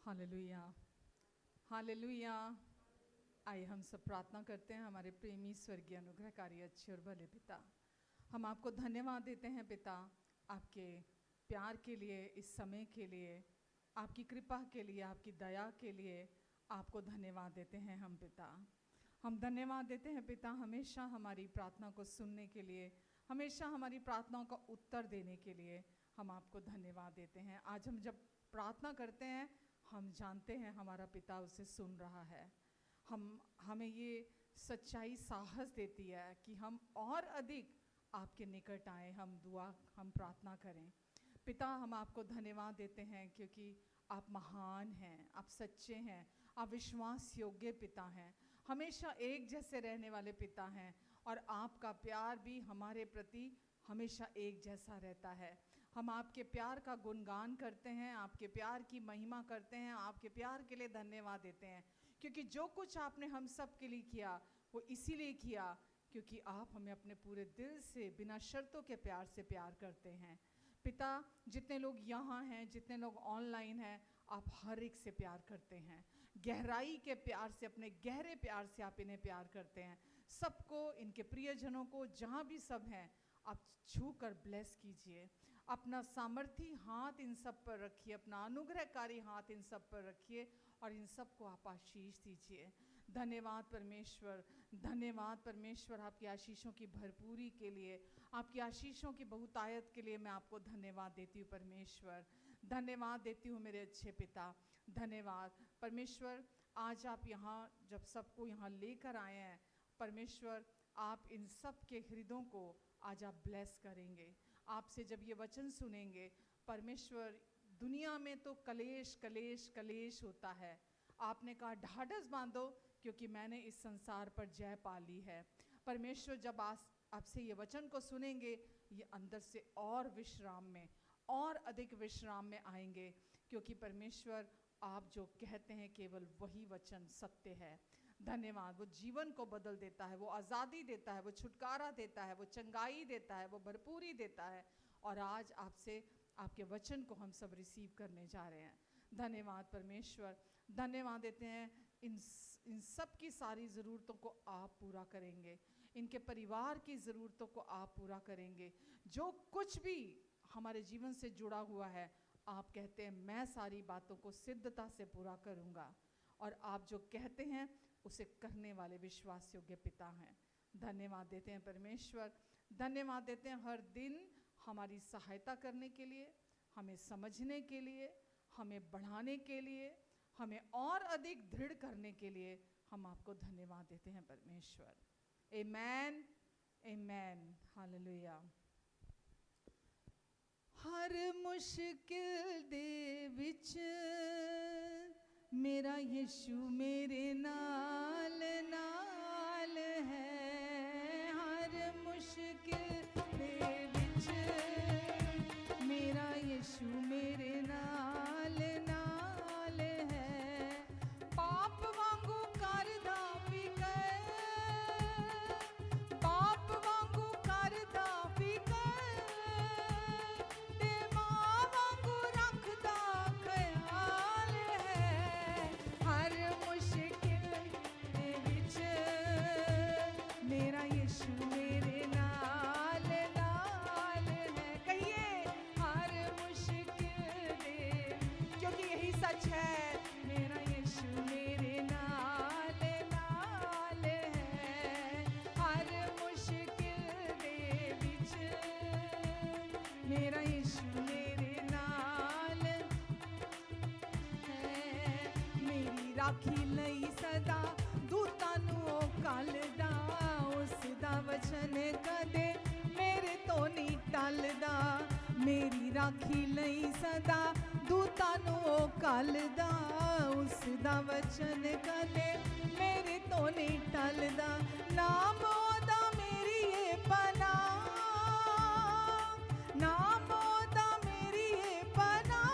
Hallelujah, hallelujah. आइए हम सब प्रार्थना करते हैं। हमारे प्रेमी स्वर्गीय अनुग्रहकारी अच्छे और भले पिता, हम आपको धन्यवाद देते हैं पिता, आपके प्यार के लिए, इस समय के लिए, आपकी कृपा के लिए, आपकी दया के लिए आपको धन्यवाद देते हैं हम पिता। हम धन्यवाद देते हैं पिता हमेशा हमारी प्रार्थना को सुनने के लिए, हमेशा हमारी प्रार्थनाओं का उत्तर देने के लिए हम आपको धन्यवाद देते हैं। आज हम जब प्रार्थना करते हैं हम जानते हैं हमारा पिता उसे सुन रहा है। हमें ये सच्चाई साहस देती है कि हम और अधिक आपके निकट आए, हम प्रार्थना करें। पिता हम आपको धन्यवाद देते हैं क्योंकि आप महान हैं, आप सच्चे हैं, आप विश्वास योग्य पिता हैं, हमेशा एक जैसे रहने वाले पिता हैं और आपका प्यार भी हमारे प्रति हमेशा एक जैसा रहता है। हम आपके प्यार का गुणगान करते हैं, आपके प्यार की महिमा करते हैं, आपके प्यार के लिए धन्यवाद देते हैं क्योंकि जो कुछ आपने हम सब के लिए किया वो इसीलिए किया क्योंकि आप हमें अपने पूरे दिल से बिना शर्तों के प्यार से प्यार करते हैं। पिता जितने लोग यहाँ हैं, जितने लोग ऑनलाइन हैं, आप हर एक से प्यार करते हैं, गहराई के प्यार से, अपने गहरे प्यार से आप इन्हें प्यार करते हैं। सबको, इनके प्रियजनों को जहाँ भी सब हैं आप छू कर ब्लेस कीजिए। अपना सामर्थी हाथ इन सब पर रखिए, अपना अनुग्रहकारी हाथ इन सब पर रखिए और इन सब को आप आशीष दीजिए। धन्यवाद परमेश्वर, धन्यवाद परमेश्वर, आपकी आशीषों की भरपूरी के लिए, आपकी आशीषों की बहुतायत के लिए मैं आपको धन्यवाद देती हूँ परमेश्वर। धन्यवाद देती हूँ मेरे अच्छे पिता, धन्यवाद परमेश्वर। आज आप यहाँ जब सबको यहाँ लेकर आए हैं परमेश्वर, आप इन सब के हृदयों को आज आप ब्लेस करेंगे। आपसे जब ये वचन सुनेंगे परमेश्वर, दुनिया में तो कलेश कलेश कलेश होता है, आपने कहा ढाढ़स बांधो क्योंकि मैंने इस संसार पर जय पा ली है। परमेश्वर जब आपसे ये वचन को सुनेंगे ये अंदर से और विश्राम में, और अधिक विश्राम में आएंगे क्योंकि परमेश्वर आप जो कहते हैं केवल वही वचन सत्य है। धन्यवाद, वो जीवन को बदल देता है, वो आज़ादी देता है, वो छुटकारा देता है, वो चंगाई देता है, वो भरपूरी देता है। और आज आपसे आपके वचन को हम सब रिसीव करने जा रहे हैं। धन्यवाद परमेश्वर, धन्यवाद देते हैं इन सब की सारी ज़रूरतों को आप पूरा करेंगे, इनके परिवार की ज़रूरतों को आप पूरा करेंगे। जो कुछ भी हमारे जीवन से जुड़ा हुआ है आप कहते हैं मैं सारी बातों को सिद्धता से पूरा करूँगा और आप जो कहते हैं उसे करने वाले विश्वास योग्य पिता हैं। धन्यवाद देते हैं परमेश्वर, धन्यवाद देते हैं हर दिन हमारी सहायता करने के लिए, हमें समझने के लिए, हमें बढ़ाने के लिए, हमें और अधिक दृढ़ करने के लिए हम आपको धन्यवाद देते हैं परमेश्वर। आमेन, आमेन, हालेलुया। हर मुश्किल दे विच मेरा यीशु मेरे नाल नाल है। हर मुश्किल दे विच मेरा यीशु मेरे नाल नाल है। पाप वांगू करदा फिकर, पाप वांगू करदा फिकर, ते मां वांगू रखदा ख्याल है। हर मुश्किल दे विच मेरा यीशु मेरे नाल नाल है। कहिए हर मुश्किल दे, क्योंकि यही सच है, मेरा यीशु मेरे नाल नाल है। हर मुश्किल दे विच मेरा यीशु मेरे नाल है। मेरी राखी लई सदा दूतां नूं ओ कलदा, उस दा वचन कदे मेरे तो नहीं टलदा। मेरी राखी लई सदा दूतां नूं ओ कलदा, उस दा वचन कदे मेरे तो नहीं टलदा। नाम ओदा मेरी ए पनाह, नाम ओदा मेरी ए पनाह,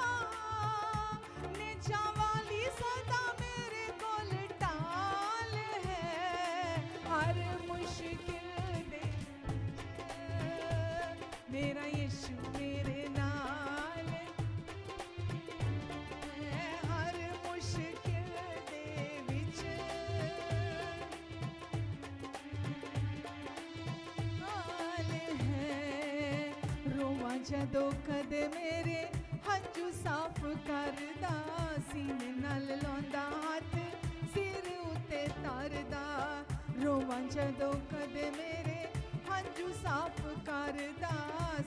नेजा वाली सदा मेरे कोल टाल है। हर मुश्किल दे मेरा यीशु मेरे नाल है। हर ਜਦੋਂ ਕਦੇ ਮੇਰੇ ਹੰਝੂ ਸਾਫ਼ ਕਰਦਾ ਸੀਨੇ ਨਾਲ ਲਾਉਂਦਾ ਹੱਥ ਸਿਰ ਉੱਤੇ ਧਰਦਾ ਰੋਵਾਂ ਜਦੋਂ ਕਦੇ ਮੇਰੇ ਹੰਝੂ ਸਾਫ਼ ਕਰਦਾ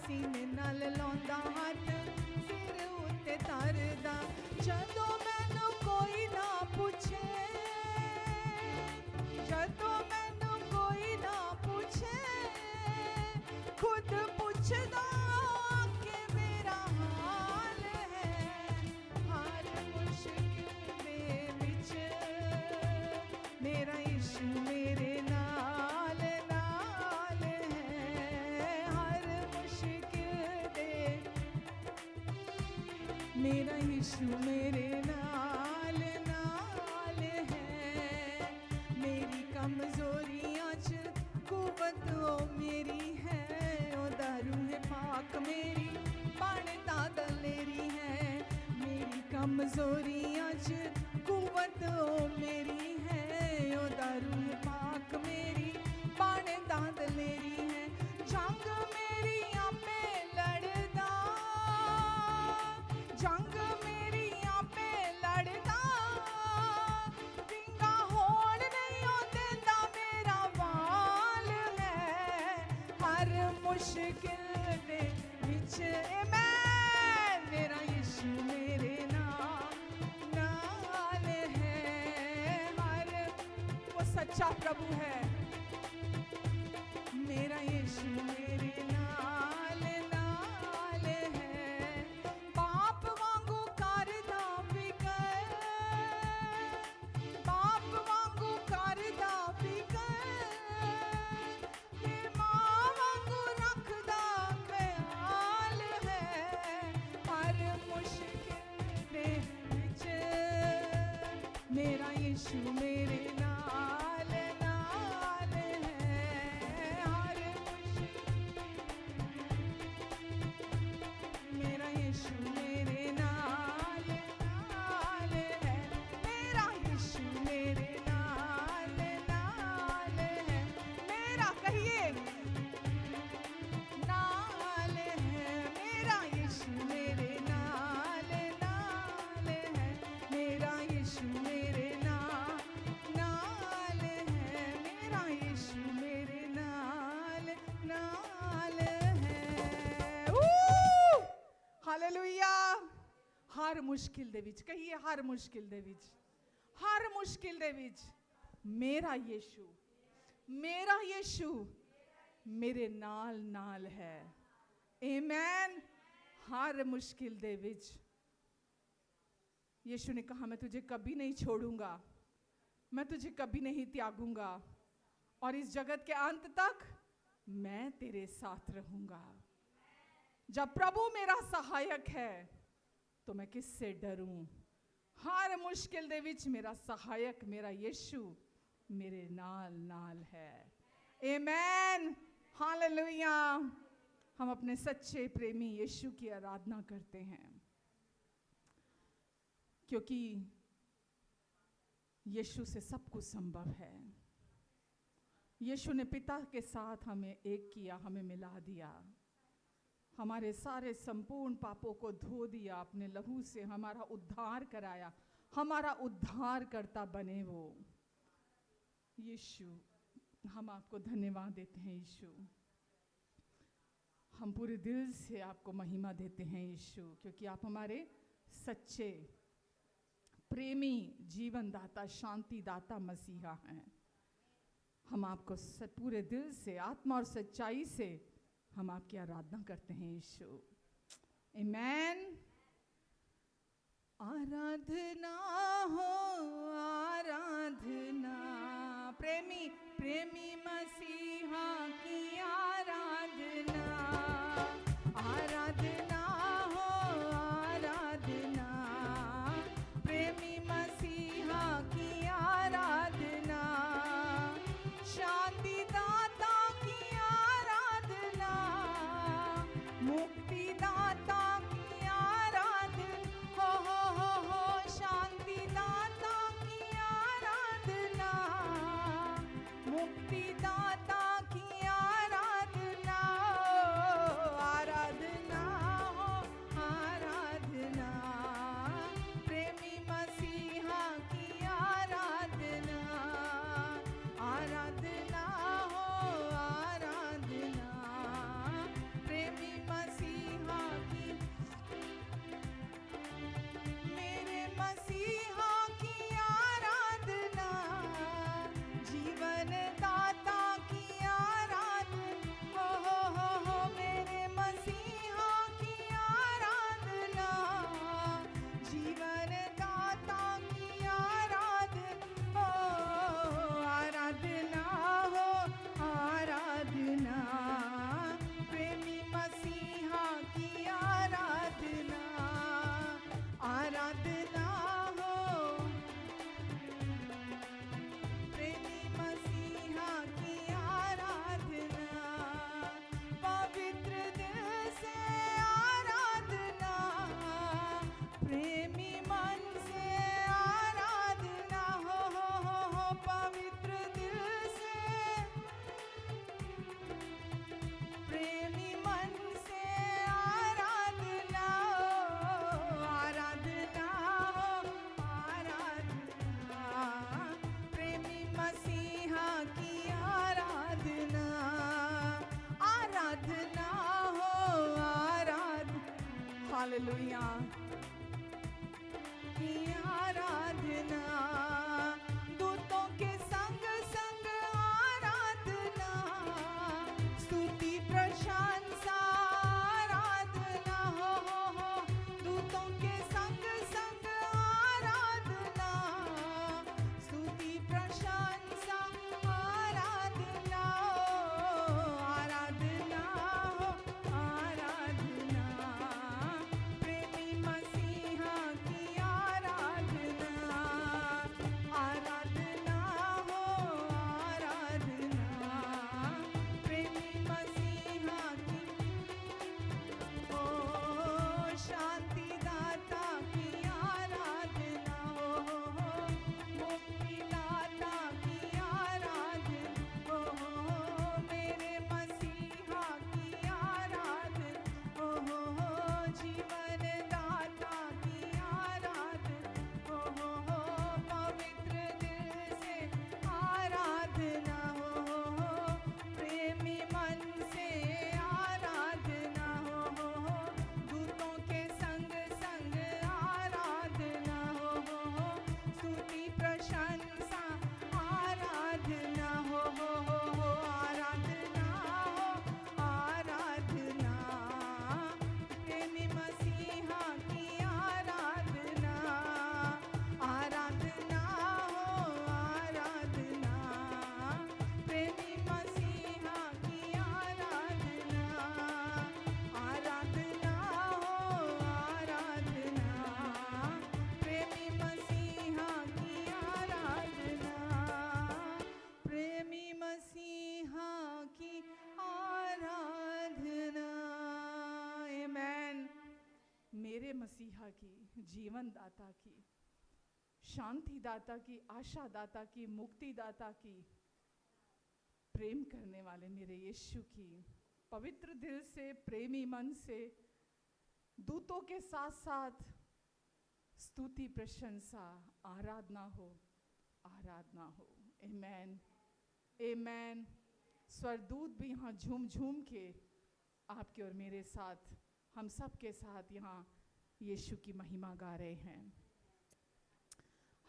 ਸੀਨੇ ਨਾਲ ਲਾਉਂਦਾ ਹੱਥ ਸਿਰ ਉੱਤੇ ਧਰਦਾ ਜਦੋਂ ਮੈਨੂੰ ਕੋਈ ਨਾ ਪੁੱਛੇ ਜਦੋਂ ਮੈਨੂੰ ਕੋਈ ਨਾ ਪੁੱਛੇ ਖੁਦ ਪੁੱਛਦਾ ਕਿ ਮੇਰਾ ਹਾਲ ਹੈ ਹਰ ਮੁਸ਼ਕਿਲ ਦੇ ਵਿੱਚ ਮੇਰਾ ਯਿਸੂ ਮੇਰੇ ਨਾਲ ਨਾਲ ਹੈ ਹਰ ਮੁਸ਼ਕਿਲ ਦੇ ਮੇਰਾ ਯਿਸੂ ਮੇਰੇ ਨਾਲ ਨਾਲ ਹੈ ਮੇਰੀ ਕਮਜ਼ੋਰੀਆਂ 'ਚ ਕੁਵਤ ਉਹ ਮੇਰੀ ਹੈ ਉਹਦਾ ਰੂਹ ਪਾਕ ਮੇਰੀ ਬਣਦਾ ਦਲੇਰੀ ਹੈ ਮੇਰੀ ਕਮਜ਼ੋਰੀਆਂ 'ਚ ਕੁਵਤ ਉਹ ਮੇਰੀ ਹੈ ਉਹਦਾ ਰੂਹ ਪਾਕ ਮੇਰੀ ਬਣਦਾ ਦਲੇਰੀ ਹੈ ਜੰਗ ਮੇਰੀ ਆਪੇ ਲੜਦਾ ਜੰਗ ਮੇਰੀ ਆਪੇ ਲੜਦਾ ਵਿੰਗਾ ਹੋਣ ਨਹੀਂ ਉਹ ਦਿੰਦਾ ਮੇਰਾ ਵਾਲ ਹੈ ਹਰ ਮੁਸ਼ਕਿਲ ਦੇ ਵਿੱਚ ਆਮੇਨ ਮੇਰਾ ਯਿਸੂ ਮੇਰੇ ਨਾਲ ਨਾਲ ਹੈ ਹਰ ਉਹ ਸੱਚਾ ਪ੍ਰਭੂ ਹੈ मेरा यीशु मेरे नाल नाल है बाप वांगू करदा फिकर बाप वांगू करदा फिकर ते मां वांगू रखदा ख्याल है हर मुश्किल दे विच मेरा यीशु मेरे नाल नाल है हर मेरा यीशु मेरे नाल नाल है मेरा यीशु मेरे नाल नाल है मेरा कहिए नाल है मेरा यीशु मेरे नाल नाल है मेरा यीशु मेरे नाल है मेरा यीशु मेरे नाल नाल है हालेलुया हर मुश्किल दे विच कहिए हर मुश्किल दे विच मेरा यीशु मेरे नाल नाल है आमेन हर मुश्किल दे विच यीशु ने कहा मैं तुझे कभी नहीं छोड़ूंगा मैं तुझे कभी नहीं त्यागूंगा और इस जगत के अंत तक मैं तेरे साथ रहूंगा जब प्रभु मेरा सहायक है तो मैं किससे डरूं हर मुश्किल दे विच मेरा सहायक मेरा यीशु मेरे नाल नाल है आमेन हालेलुया हम अपने सच्चे प्रेमी यीशु की आराधना करते हैं क्योंकि यीशु से सब कुछ संभव है यीशु ने पिता के साथ हमें एक किया हमें मिला दिया हमारे सारे संपूर्ण पापों को धो दिया अपने लहू से हमारा उद्धार कराया हमारा उद्धार करता बने वो यीशु हम आपको धन्यवाद देते हैं यीशु हम पूरे दिल से आपको महिमा देते हैं यीशु क्योंकि आप हमारे सच्चे प्रेमी जीवन दाता शांति दाता मसीहा हैं हम आपको पूरे दिल से आत्मा और सच्चाई से हम आपकी आराधना करते हैं यीशु आमेन आराधना हो आराधना प्रेमी प्रेमी मसीहा की आराधना आराधना हो आराधना प्रेमी मसीहा की आराधना शांति दाता की आराधना मुक्ति दाता की आराधना हो शांति हालेलुया की आराधना, दूतों के संग संग आराधना, स्तुति प्रशंसा आराधना हो, दूतों के संग संग आराधना, स्तुति प्रशंसा आराधना हो, आराधना हो, आराधना, प्रेमी मसीहा की आराधना, आराधना हो, आराधना, प्रेमी मसीहा की, ओ शांति दाता की आराधना हो, मुक्ति दाता की आराधना हो, मेरे मसीहा की आराधना हो, जीवन दाता की आराधना हो, पवित्र दिल से आराधना हो, प्रेमी मन से आराधना हो, दूतों के संग संग आराधना हो, स्तुति प्रशंसा आराधना हो, आराधना हो, आराधना, प्रेमी मसीहा की आराधना, आराधना हो, आराधना, प्रेमी मसीहा की आराधना, आराधना हो, आराधना, प्रेमी मसीहा की आराधना, प्रेमी मसीहा की आराधना। आमेन। मेरे मसीहा की, जीवन दाता की, शांति दाता की, आशा दाता की, मुक्ति दाता की, प्रेम करने वाले मेरे यीशु की, पवित्र दिल से, प्रेमी मन से, दूतों के साथ साथ स्तुति प्रशंसा आराधना हो, आराधना हो। आमेन, आमेन। स्वरदूत भी यहाँ झूम झूम के आपके और मेरे साथ, हम सब के साथ यहाँ यीशु की महिमा गा रहे हैं।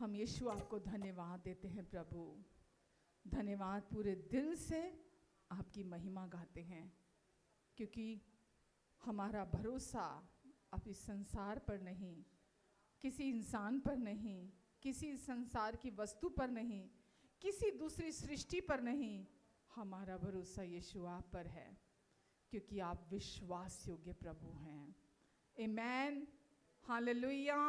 हम यीशु आपको धन्यवाद देते हैं प्रभु, धन्यवाद, पूरे दिल से आपकी महिमा गाते हैं, क्योंकि हमारा भरोसा अब इस संसार पर नहीं, किसी इंसान पर नहीं, किसी संसार की वस्तु पर नहीं, किसी दूसरी सृष्टि पर नहीं, हमारा भरोसा यीशु आप पर है, क्योंकि आप विश्वास योग्य प्रभु हैं। आमेन, हालेलुया।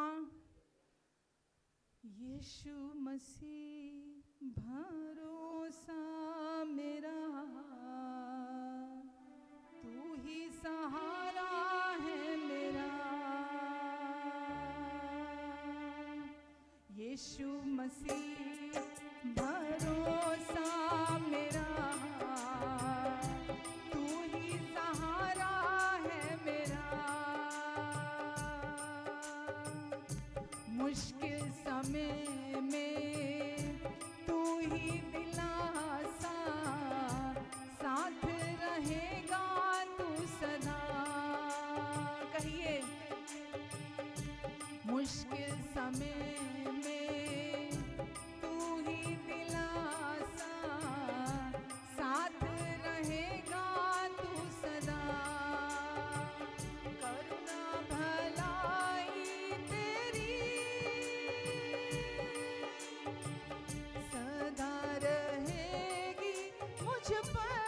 यीशु मसीह भरोसा मेरा, तू ही सहारा है मेरा, यीशु मसीह भरोसा मेरा, तू ही सहारा है मेरा, मुश्किल समय में तू ही दिलासा, साथ रहेगा तू सदा। कहिए, मुश्किल समय में तू ही दिलासा, साथ रहेगा तू सदा, करुणा भलाई तेरी सदा रहेगी मुझ पर,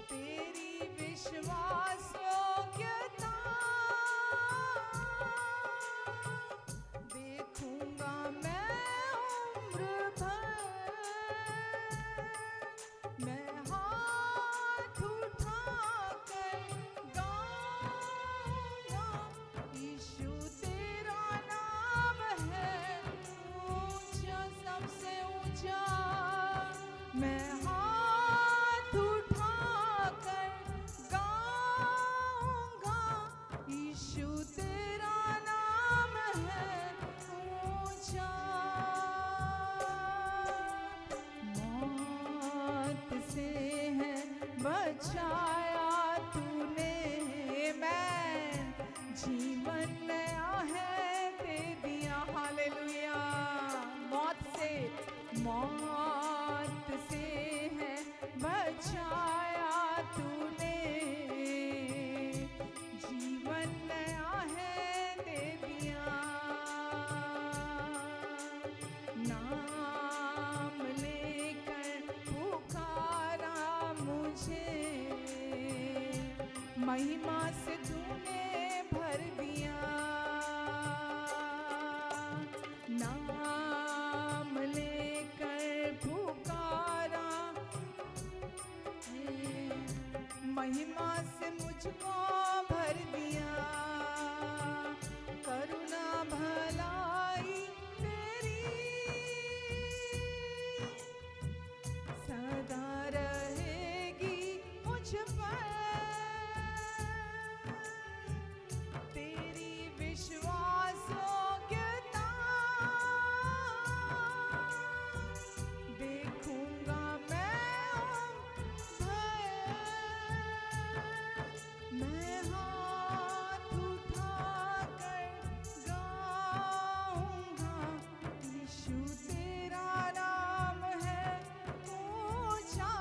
तेरी विश्वास योग्यता देखूंगा मैं उम्र भर, मैं हाथ उठाकर गाऊंगा, यीशु तेरा नाम है ऊंचा, सबसे ऊंचा महिमा से तूने भर दिया, नाम लेकर पुकारा, महिमा से मुझको भर दिया, करुणा भलाई तेरी सदा रहेगी मुझ पर, तेरी विश्वासयोग्यता देखूंगा मैं भर, मैं हाथ उठाकर गाऊंगा, यीशु तेरा नाम है ऊंचा,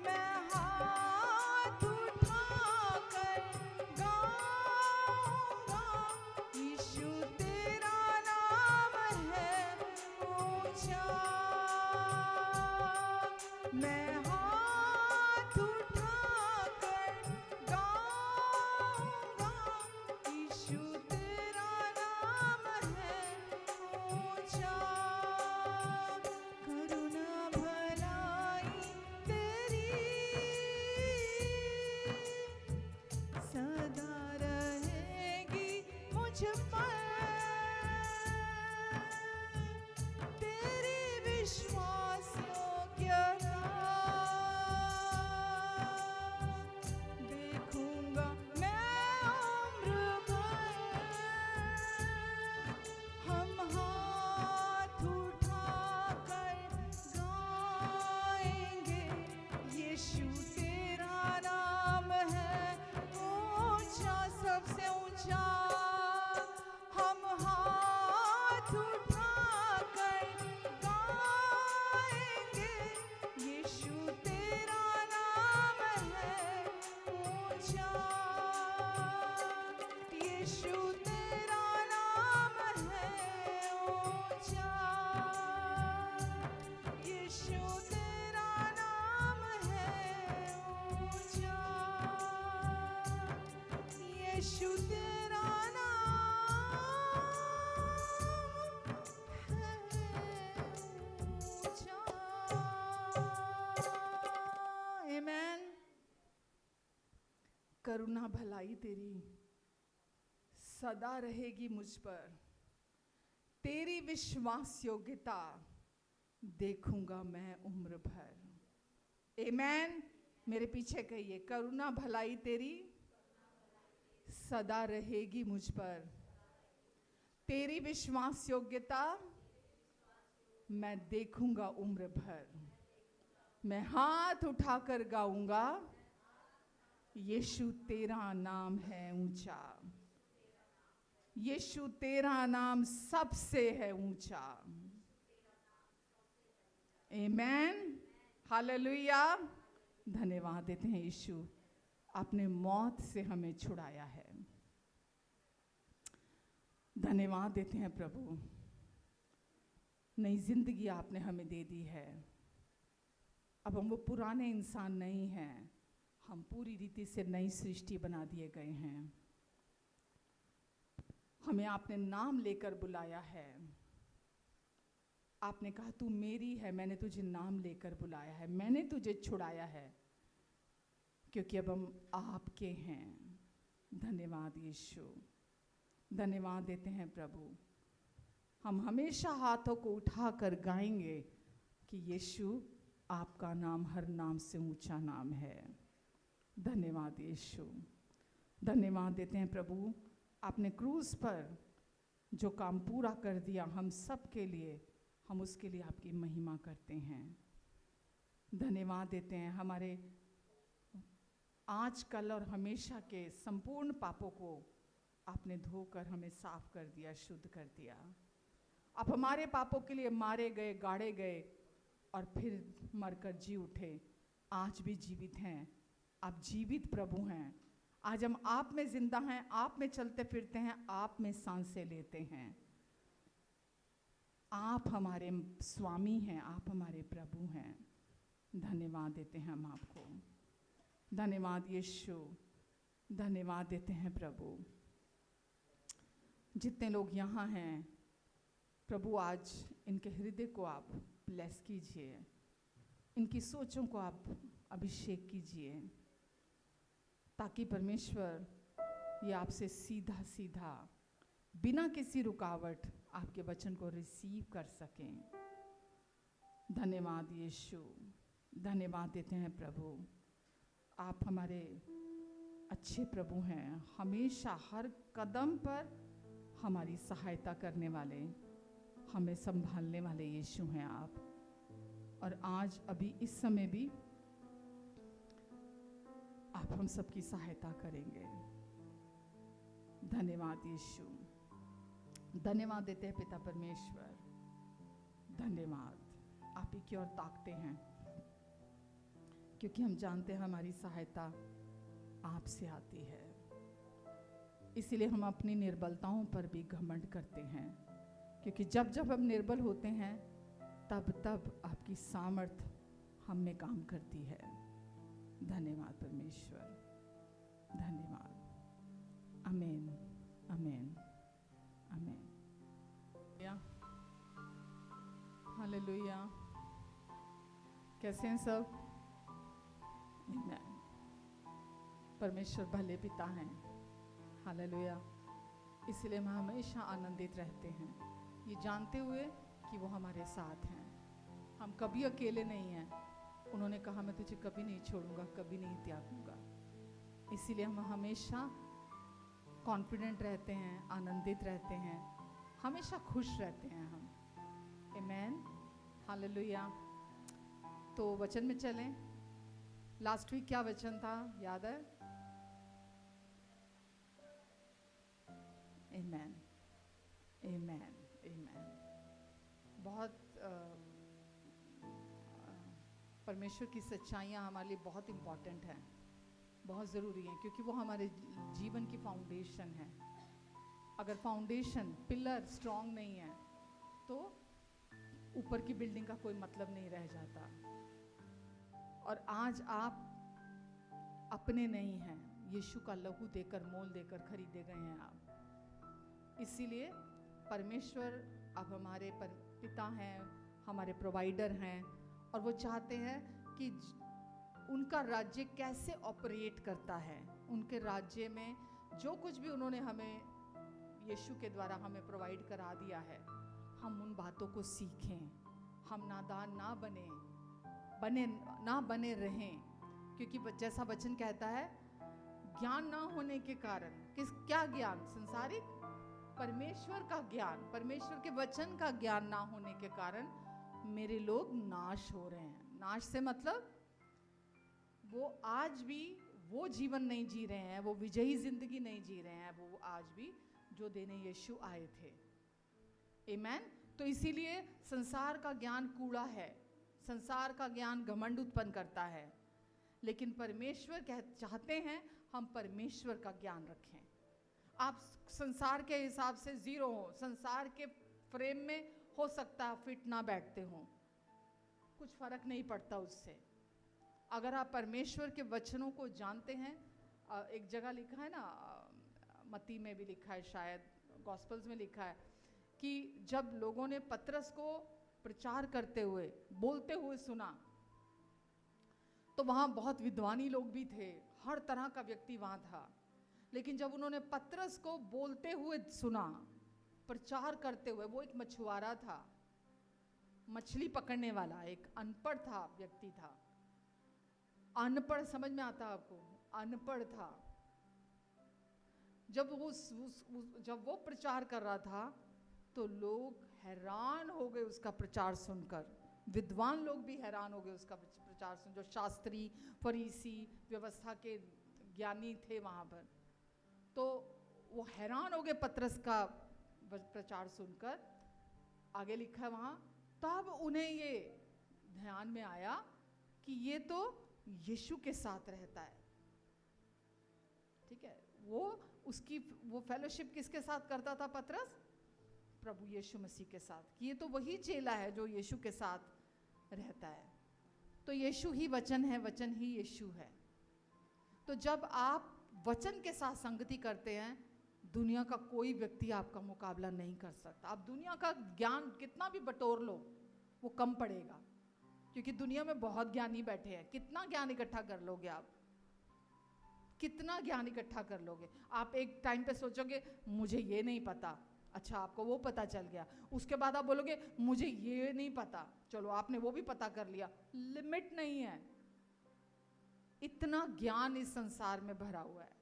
मैं हाथ उठाकर गाऊंगा, यीशु तेरा नाम है ऊंचा, मैं हाथ उठाकर गाऊंगा, यीशु तेरा नाम है ऊंचा, करुणा भलाई तेरी सदा रहेगी मुझ पर, तेरी विश्वासयोग्यता देखूंगा मैं उम्र भर, हम हाथ उठाकर गाएंगे, यीशु तेरा नाम है ऊंचा, सबसे ऊंचा, हम हाथ उठाकर गाएंगे, यीशु तेरा नाम है ऊंचा, यीशु तेरा नाम है ऊंचा, यीशु तेरा नाम है ऊंचा, यीशु तेरा नाम है ऊंचा। आमेन। करुणा भलाई तेरी सदा रहेगी मुझ पर, तेरी विश्वास योग्यता देखूंगा मैं उम्र भर। आमेन। मेरे पीछे कहिए, करुणा भलाई तेरी सदा रहेगी मुझ पर, तेरी विश्वास योग्यता मैं देखूंगा उम्र भर, मैं हाथ उठाकर गाऊंगा, यीशु तेरा नाम है ऊंचा, यीशु तेरा नाम सबसे है ऊंचा। आमेन। हालेलुया। धन्यवाद देते हैं यीशु, आपने मौत से हमें छुड़ाया है। धन्यवाद देते हैं प्रभु, नई जिंदगी आपने हमें दे दी है। अब हम वो पुराने इंसान नहीं हैं, हम पूरी रीति से नई सृष्टि बना दिए गए हैं। हमें आपने नाम लेकर बुलाया है। आपने कहा तू मेरी है, मैंने तुझे नाम लेकर बुलाया है, मैंने तुझे छुड़ाया है, क्योंकि अब हम आपके हैं। धन्यवाद यीशु, धन्यवाद देते हैं प्रभु। हम हमेशा हाथों को उठाकर गाएंगे कि यीशु आपका नाम हर नाम से ऊंचा नाम है। धन्यवाद यीशु, धन्यवाद देते हैं प्रभु। आपने क्रूस पर जो काम पूरा कर दिया हम सब के लिए, हम उसके लिए आपकी महिमा करते हैं। धन्यवाद देते हैं, हमारे आज कल और हमेशा के संपूर्ण पापों को आपने धोकर हमें साफ कर दिया, शुद्ध कर दिया। आप हमारे पापों के लिए मारे गए, गाड़े गए और फिर मरकर जी उठे, आज भी जीवित हैं। आप जीवित प्रभु हैं। आज हम आप में जिंदा हैं, आप में चलते फिरते हैं, आप में सांसें लेते हैं। आप हमारे स्वामी हैं, आप हमारे प्रभु हैं। धन्यवाद देते हैं हम आपको। धन्यवाद यीशु, धन्यवाद देते हैं प्रभु। जितने लोग यहाँ हैं प्रभु, आज इनके हृदय को आप ब्लेस कीजिए, इनकी सोचों को आप अभिषेक कीजिए, ताकि परमेश्वर ये आपसे सीधा सीधा बिना किसी रुकावट आपके वचन को रिसीव कर सकें। धन्यवाद यीशु, धन्यवाद देते हैं प्रभु। आप हमारे अच्छे प्रभु हैं, हमेशा हर कदम पर हमारी सहायता करने वाले, हमें संभालने वाले यीशु हैं आप। और आज अभी इस समय भी आप हम सबकी सहायता करेंगे। धन्यवाद यीशु, धन्यवाद देते हैं पिता परमेश्वर, धन्यवाद। आप ही की ओर ताकते हैं क्योंकि हम जानते हैं हमारी सहायता आपसे आती है। इसीलिए हम अपनी निर्बलताओं पर भी घमंड करते हैं, क्योंकि जब जब हम निर्बल होते हैं तब तब आपकी सामर्थ हम में काम करती है। धन्यवाद परमेश्वर, धन्यवाद। आमीन, आमीन, आमीन। हालेलुया। कैसे हैं सब? आमीन। परमेश्वर भले पिता हैं। हालेलुया। इसलिए हम हमेशा आनंदित रहते हैं, ये जानते हुए कि वो हमारे साथ हैं। हम कभी अकेले नहीं हैं। उन्होंने कहा मैं तुझे कभी नहीं छोड़ूंगा, कभी नहीं त्यागूंगा। इसीलिए हम हमेशा कॉन्फिडेंट रहते हैं, आनंदित रहते हैं, हमेशा खुश रहते हैं हम। आमीन, हालेलुया। तो वचन में चलें। लास्ट वीक क्या वचन था, याद है? आमीन, आमीन, आमीन। बहुत परमेश्वर की सच्चाइयाँ हमारे लिए बहुत इम्पॉर्टेंट हैं, बहुत ज़रूरी हैं, क्योंकि वो हमारे जीवन की फाउंडेशन है। अगर फाउंडेशन, पिलर स्ट्रॉन्ग नहीं है तो ऊपर की बिल्डिंग का कोई मतलब नहीं रह जाता। और आज आप अपने नहीं हैं, यीशु का लहू देकर, मोल देकर खरीदे गए हैं आप। इसीलिए परमेश्वर अब हमारे पिता हैं, हमारे प्रोवाइडर हैं, और वो चाहते हैं कि उनका राज्य कैसे ऑपरेट करता है। उनके राज्य में जो कुछ भी उन्होंने हमें यीशु के द्वारा हमें प्रोवाइड करा दिया है, हम उन बातों को सीखें, हम नादान ना बने रहें। क्योंकि जैसा वचन कहता है, ज्ञान ना होने के कारण, क्या ज्ञान? संसारिक, परमेश्वर का ज्ञान, परमेश्वर के वचन का ज्ञान ना होने के कारण मेरे लोग नाश हो रहे हैं। नाश से मतलब वो आज भी वो जीवन नहीं जी रहे हैं, वो विजयी जिंदगी नहीं जी रहे हैं, वो आज भी जो देने यीशु आए थे। आमीन। तो इसीलिए संसार का ज्ञान कूड़ा है, संसार का ज्ञान घमंड उत्पन्न करता है, लेकिन परमेश्वर चाहते हैं हम परमेश्वर का ज्ञान रखें। आप संसार के हिसाब से जीरो हो, संसार के फ्रेम में हो सकता है फिट ना बैठते हो, कुछ फर्क नहीं पड़ता उससे। अगर आप परमेश्वर के वचनों को जानते हैं, एक जगह लिखा है ना, मत्ती में भी लिखा है, शायद गॉस्पल्स में लिखा है, कि जब लोगों ने पतरस को प्रचार करते हुए, बोलते हुए सुना, तो वहाँ बहुत विद्वानी लोग भी थे, हर तरह का व्यक्ति वहाँ था। लेकिन जब उन्होंने पतरस को बोलते हुए सुना, प्रचार करते हुए, वो एक मछुआरा था, मछली पकड़ने वाला, एक अनपढ़ था, व्यक्ति था। अनपढ़ समझ में आता आपको? अनपढ़ था। जब वो प्रचार कर रहा था तो लोग हैरान हो गए उसका प्रचार सुनकर। विद्वान लोग भी हैरान हो गए उसका प्रचार सुन, जो शास्त्री, फरीसी, व्यवस्था के ज्ञानी थे वहाँ पर। तो वो हैरान हो गए पतरस का प्रचार सुनकर। आगे लिखा है वहाँ, तब उन्हें ये ध्यान में आया कि ये तो यीशु के साथ रहता है। ठीक है, वो फेलोशिप किसके साथ करता था पतरस? प्रभु यीशु मसीह के साथ। ये तो वही चेला है जो यीशु के साथ रहता है। तो यीशु ही वचन है, वचन ही यीशु है। तो जब आप वचन के साथ संगति करते हैं, दुनिया का कोई व्यक्ति आपका मुकाबला नहीं कर सकता। आप दुनिया का ज्ञान कितना भी बटोर लो, वो कम पड़ेगा, क्योंकि दुनिया में बहुत ज्ञानी बैठे हैं। कितना ज्ञान इकट्ठा कर लोगे आप? कितना ज्ञान इकट्ठा कर लोगे? आप एक टाइम पे सोचोगे मुझे ये नहीं पता, अच्छा आपको वो पता चल गया। उसके बाद आप बोलोगे मुझे ये नहीं पता, चलो आपने वो भी पता कर लिया। लिमिट नहीं है, इतना ज्ञान इस संसार में भरा हुआ है,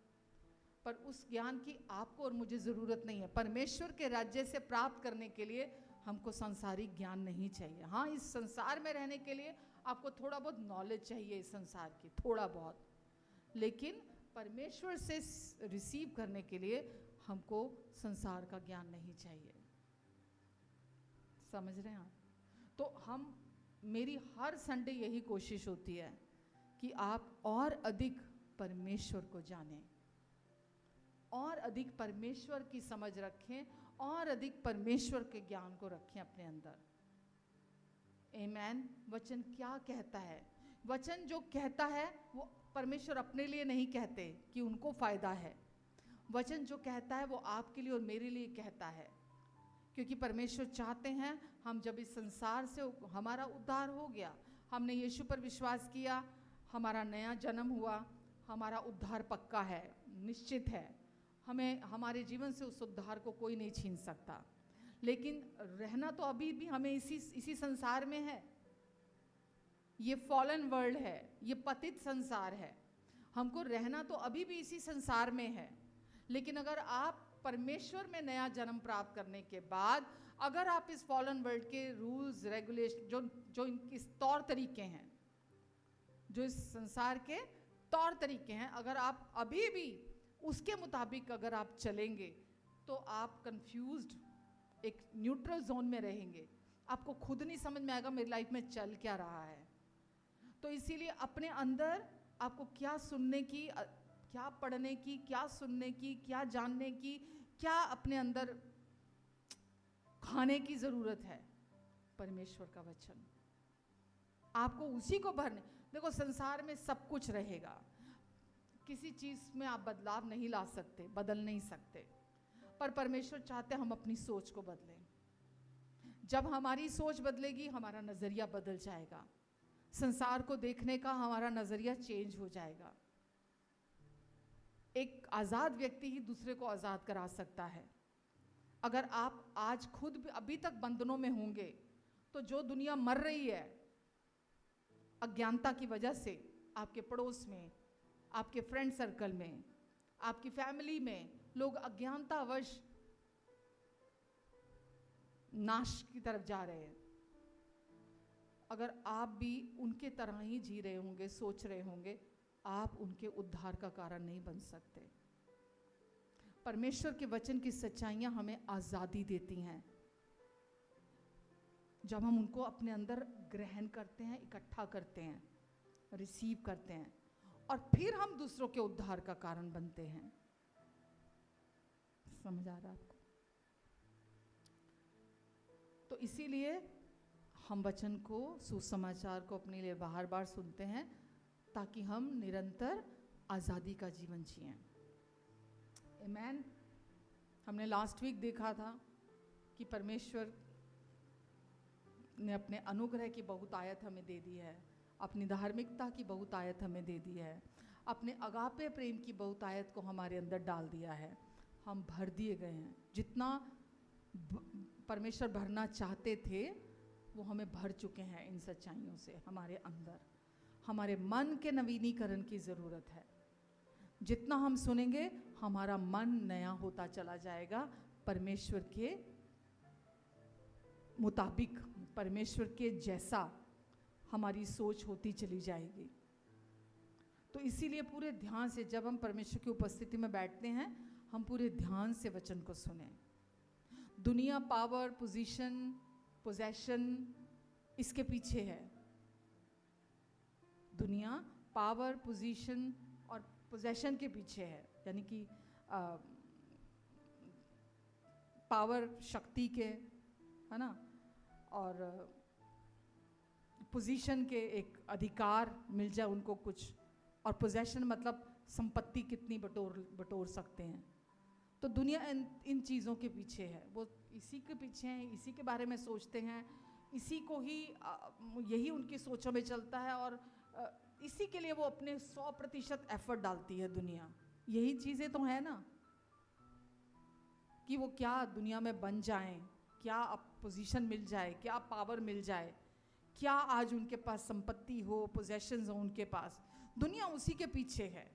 पर उस ज्ञान की आपको और मुझे ज़रूरत नहीं है। परमेश्वर के राज्य से प्राप्त करने के लिए हमको सांसारिक ज्ञान नहीं चाहिए। हाँ, इस संसार में रहने के लिए आपको थोड़ा बहुत नॉलेज चाहिए इस संसार की, थोड़ा बहुत, लेकिन परमेश्वर से रिसीव करने के लिए हमको संसार का ज्ञान नहीं चाहिए। समझ रहे हैं आप? तो मेरी हर संडे यही कोशिश होती है कि आप और अधिक परमेश्वर को जानें, और अधिक परमेश्वर की समझ रखें, और अधिक परमेश्वर के ज्ञान को रखें अपने अंदर। आमीन। वचन क्या कहता है? वचन जो कहता है वो परमेश्वर अपने लिए नहीं कहते कि उनको फायदा है। वचन जो कहता है वो आपके लिए और मेरे लिए कहता है, क्योंकि परमेश्वर चाहते हैं हम जब इस संसार से हमारा उद्धार हो गया, हमने यीशु पर विश्वास किया, हमारा नया जन्म हुआ, हमारा उद्धार पक्का है, निश्चित है। हमें हमारे जीवन से उस उद्धार को कोई नहीं छीन सकता, लेकिन रहना तो अभी भी हमें इसी संसार में है। ये फॉलन वर्ल्ड है, ये पतित संसार है। हमको रहना तो अभी भी इसी संसार में है, लेकिन अगर आप परमेश्वर में नया जन्म प्राप्त करने के बाद अगर आप इस फॉलन वर्ल्ड के रूल्स रेगुलेशन जो इनके तौर तरीके हैं, जो इस संसार के तौर तरीके हैं, अगर आप अभी भी उसके मुताबिक अगर आप चलेंगे तो आप कंफ्यूज्ड, एक न्यूट्रल जोन में रहेंगे। आपको खुद नहीं समझ में आएगा मेरी लाइफ में चल क्या रहा है। तो इसीलिए अपने अंदर आपको क्या सुनने की, क्या पढ़ने की, क्या सुनने की, क्या जानने की, क्या अपने अंदर खाने की ज़रूरत है? परमेश्वर का वचन। आपको उसी को भरने। देखो, संसार में सब कुछ रहेगा, किसी चीज़ में आप बदलाव नहीं ला सकते, बदल नहीं सकते, पर परमेश्वर चाहते हम अपनी सोच को बदलें। जब हमारी सोच बदलेगी, हमारा नज़रिया बदल जाएगा, संसार को देखने का हमारा नज़रिया चेंज हो जाएगा। एक आज़ाद व्यक्ति ही दूसरे को आज़ाद करा सकता है। अगर आप आज खुद अभी तक बंधनों में होंगे, तो जो दुनिया मर रही है अज्ञानता की वजह से, आपके पड़ोस में, आपके फ्रेंड सर्कल में, आपकी फैमिली में लोग अज्ञानतावश नाश की तरफ जा रहे हैं, अगर आप भी उनके तरह ही जी रहे होंगे, सोच रहे होंगे, आप उनके उद्धार का कारण नहीं बन सकते। परमेश्वर के वचन की सच्चाइयाँ हमें आज़ादी देती हैं जब हम उनको अपने अंदर ग्रहण करते हैं, इकट्ठा करते हैं, रिसीव करते हैं, और फिर हम दूसरों के उद्धार का कारण बनते हैं। समझ आ रहा है आपको? तो इसीलिए हम वचन को, सुसमाचार को अपने लिए बार बार सुनते हैं, ताकि हम निरंतर आज़ादी का जीवन जिएं। आमीन। हमने लास्ट वीक देखा था कि परमेश्वर ने अपने अनुग्रह की बहुतायत हमें दे दी है, अपनी धार्मिकता की बहुतायत हमें दे दी है, अपने अगापे प्रेम की बहुतायत को हमारे अंदर डाल दिया है। हम भर दिए गए हैं। जितना परमेश्वर भरना चाहते थे वो हमें भर चुके हैं इन सच्चाइयों से। हमारे अंदर हमारे मन के नवीनीकरण की ज़रूरत है। जितना हम सुनेंगे हमारा मन नया होता चला जाएगा, परमेश्वर के मुताबिक, परमेश्वर के जैसा हमारी सोच होती चली जाएगी। तो इसीलिए पूरे ध्यान से जब हम परमेश्वर की उपस्थिति में बैठते हैं, हम पूरे ध्यान से वचन को सुने। दुनिया पावर, पोजीशन, पोजेशन इसके पीछे है। दुनिया पावर, पोजीशन और पोजेशन के पीछे है, यानी कि पावर शक्ति के, है ना, और पोजीशन के, एक अधिकार मिल जाए उनको कुछ, और पोजेशन मतलब संपत्ति कितनी बटोर सकते हैं। तो दुनिया इन चीज़ों के पीछे है, वो इसी के पीछे हैं, इसी के बारे में सोचते हैं, इसी को ही यही उनकी सोचों में चलता है, और इसी के लिए वो अपने 100% एफर्ट डालती है दुनिया। यही चीज़ें तो है ना, कि वो क्या दुनिया में बन जाएं, क्या पोजीशन मिल जाए, क्या पावर मिल जाए, क्या आज उनके पास संपत्ति हो, पोजेशंस हो उनके पास। दुनिया उसी के पीछे है।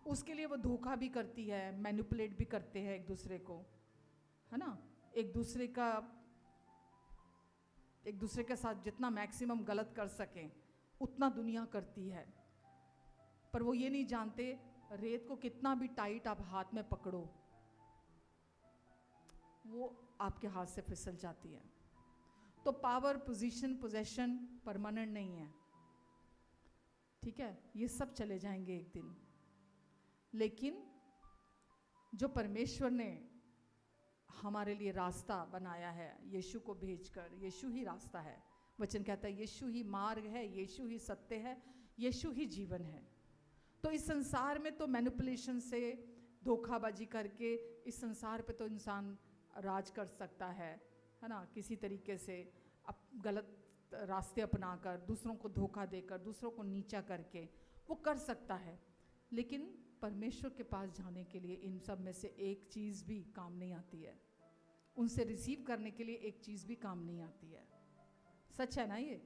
उसके लिए वो धोखा भी करती है, मैनिपुलेट भी करते हैं एक दूसरे को, है ना। एक दूसरे के साथ जितना मैक्सिमम गलत कर सकें उतना दुनिया करती है। पर वो ये नहीं जानते, रेत को कितना भी टाइट आप हाथ में पकड़ो, वो आपके हाथ से फिसल जाती है। तो पावर, पोजीशन, पोजेशन परमानेंट नहीं है, ठीक है, ये सब चले जाएंगे एक दिन। लेकिन जो परमेश्वर ने हमारे लिए रास्ता बनाया है, यीशु को भेजकर, यीशु ही रास्ता है। वचन कहता है यीशु ही मार्ग है, यीशु ही सत्य है, यीशु ही जीवन है। तो इस संसार में तो मैनिपुलेशन से, धोखाबाजी करके इस संसार पे तो इंसान राज कर सकता है ना, किसी तरीके से गलत रास्ते अपनाकर, दूसरों को धोखा देकर, दूसरों को नीचा करके वो कर सकता है। लेकिन परमेश्वर के पास जाने के लिए इन सब में से एक चीज़ भी काम नहीं आती है। उनसे रिसीव करने के लिए एक चीज़ भी काम नहीं आती है। सच है ना ये।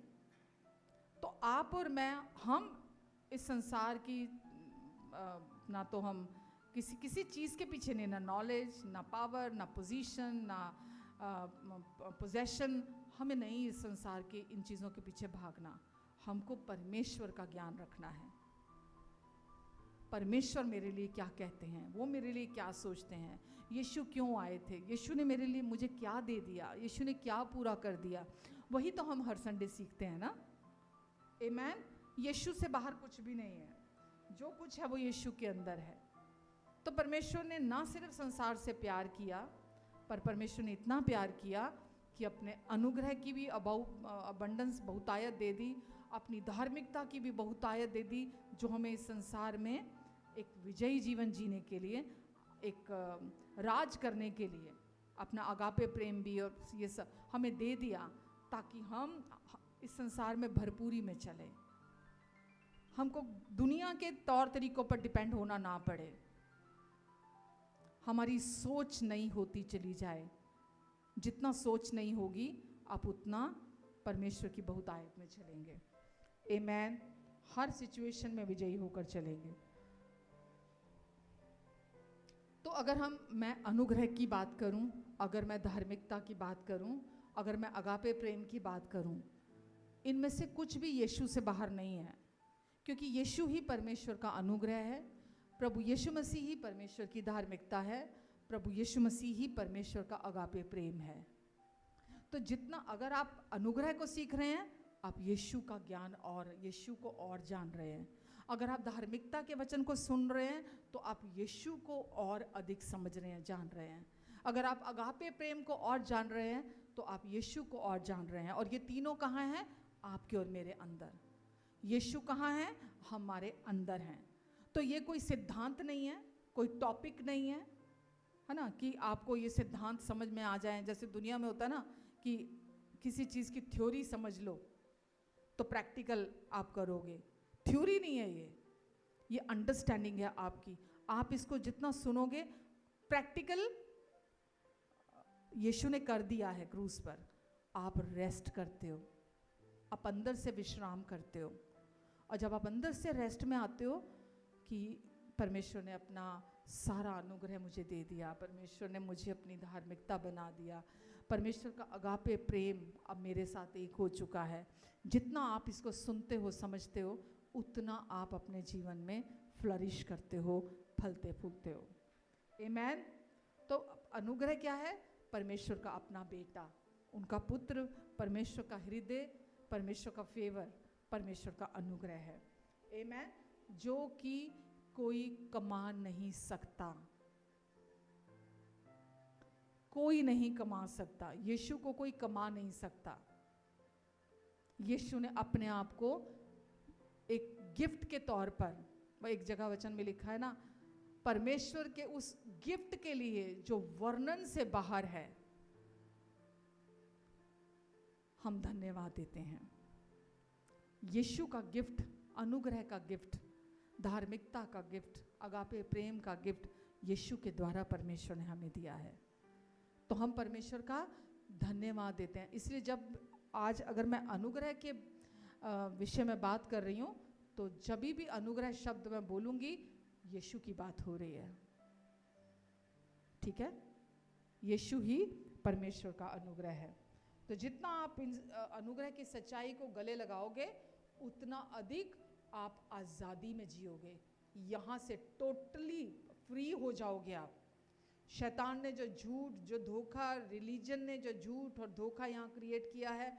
तो आप और मैं, हम इस संसार की ना तो हम किसी चीज़ के पीछे नहीं, ना नॉलेज, ना पावर, ना पोजीशन, ना पोजेशन, हमें नहीं इस संसार के इन चीज़ों के पीछे भागना। हमको परमेश्वर का ज्ञान रखना है। परमेश्वर मेरे लिए क्या कहते हैं, वो मेरे लिए क्या सोचते हैं, यीशु क्यों आए थे, यीशु ने मेरे लिए मुझे क्या दे दिया, यीशु ने क्या पूरा कर दिया। वही तो हम हर संडे सीखते हैं ना। आमेन। यीशु से बाहर कुछ भी नहीं है, जो कुछ है वो यीशु के अंदर है। तो परमेश्वर ने ना सिर्फ संसार से प्यार किया, पर परमेश्वर ने इतना प्यार किया कि अपने अनुग्रह की भी अबंडेंस, बहुतायत दे दी, अपनी धार्मिकता की भी बहुतायत दे दी, जो हमें इस संसार में एक विजयी जीवन जीने के लिए, एक राज करने के लिए अपना अगापे प्रेम भी और ये सब हमें दे दिया, ताकि हम इस संसार में भरपूरी में चले, हमको दुनिया के तौर तरीकों पर डिपेंड होना ना पड़े, हमारी सोच नई होती चली जाए। जितना सोच नहीं होगी आप उतना परमेश्वर की बहुतायत में चलेंगे। आमेन। हर सिचुएशन में विजयी होकर चलेंगे। तो अगर मैं अनुग्रह की बात करूं, अगर मैं धार्मिकता की बात करूं, अगर मैं अगापे प्रेम की बात करूं, इनमें से कुछ भी यीशु से बाहर नहीं है, क्योंकि यीशु ही परमेश्वर का अनुग्रह है। प्रभु यीशु मसीह ही परमेश्वर की धार्मिकता है। प्रभु यीशु मसीह ही परमेश्वर का अगापे प्रेम है। तो जितना अगर आप अनुग्रह को सीख रहे हैं, आप यीशु का ज्ञान और यीशु को और जान रहे हैं। अगर आप धार्मिकता के वचन को सुन रहे हैं, तो आप यीशु को और अधिक समझ रहे हैं, जान रहे हैं। अगर आप अगापे प्रेम को और जान रहे हैं, तो आप यीशु को और जान रहे हैं। और ये तीनों कहाँ हैं? आपके और मेरे अंदर। यीशु कहाँ है? हमारे अंदर हैं। तो ये कोई सिद्धांत नहीं है, कोई टॉपिक नहीं है ना, कि आपको ये सिद्धांत समझ में आ जाए। जैसे दुनिया में होता है ना कि किसी चीज़ की थ्योरी समझ लो तो प्रैक्टिकल आप करोगे। थ्योरी नहीं है ये अंडरस्टैंडिंग है आपकी। आप इसको जितना सुनोगे, प्रैक्टिकल यीशु ने कर दिया है क्रूस पर। आप रेस्ट करते हो, आप अंदर से विश्राम करते हो। और जब आप अंदर से रेस्ट में आते हो कि परमेश्वर ने अपना सारा अनुग्रह मुझे दे दिया, परमेश्वर ने मुझे अपनी धार्मिकता बना दिया, परमेश्वर का अगापे प्रेम अब मेरे साथ एक हो चुका है। जितना आप इसको सुनते हो, समझते हो, उतना आप अपने जीवन में फ्लरिश करते हो, फलते फूलते हो। आमेन। तो अनुग्रह क्या है? परमेश्वर का अपना बेटा, उनका पुत्र, परमेश्वर का हृदय, परमेश्वर का फेवर, परमेश्वर का अनुग्रह है। आमेन। जो कि कोई कमा नहीं सकता, कोई नहीं कमा सकता। यीशु को कोई कमा नहीं सकता। यीशु ने अपने आप को एक गिफ्ट के तौर पर, वो एक जगह वचन में लिखा है ना, परमेश्वर के उस गिफ्ट के लिए जो वर्णन से बाहर है, हम धन्यवाद देते हैं। यीशु का गिफ्ट, अनुग्रह का गिफ्ट, धार्मिकता का गिफ्ट, अगापे प्रेम का गिफ्ट यीशु के द्वारा परमेश्वर ने हमें दिया है, तो हम परमेश्वर का धन्यवाद देते हैं। इसलिए जब आज अगर मैं अनुग्रह के विषय में बात कर रही हूँ, तो जब भी अनुग्रह शब्द मैं बोलूँगी, यीशु की बात हो रही है, ठीक है? यीशु ही परमेश्वर का अनुग्रह है। तो जितना आप अनुग्रह की सच्चाई को गले लगाओगे, उतना अधिक आप आज़ादी में जियोगे, यहाँ से टोटली फ्री हो जाओगे आप। शैतान ने जो झूठ, जो धोखा, रिलीजन ने जो झूठ और धोखा यहाँ क्रिएट किया है,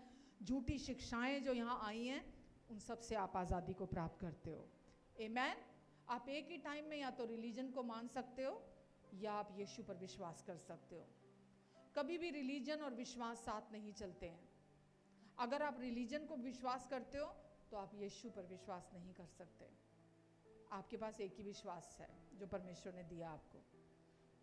झूठी शिक्षाएं जो यहाँ आई हैं, उन सब से आप आज़ादी को प्राप्त करते हो। आमेन। आप एक ही टाइम में या तो रिलीजन को मान सकते हो या आप यीशु पर विश्वास कर सकते हो। कभी भी रिलीजन और विश्वास साथ नहीं चलते हैं। अगर आप रिलीजन को विश्वास करते हो तो आप यीशु पर विश्वास नहीं कर सकते। आपके पास एक ही विश्वास है जो परमेश्वर ने दिया आपको।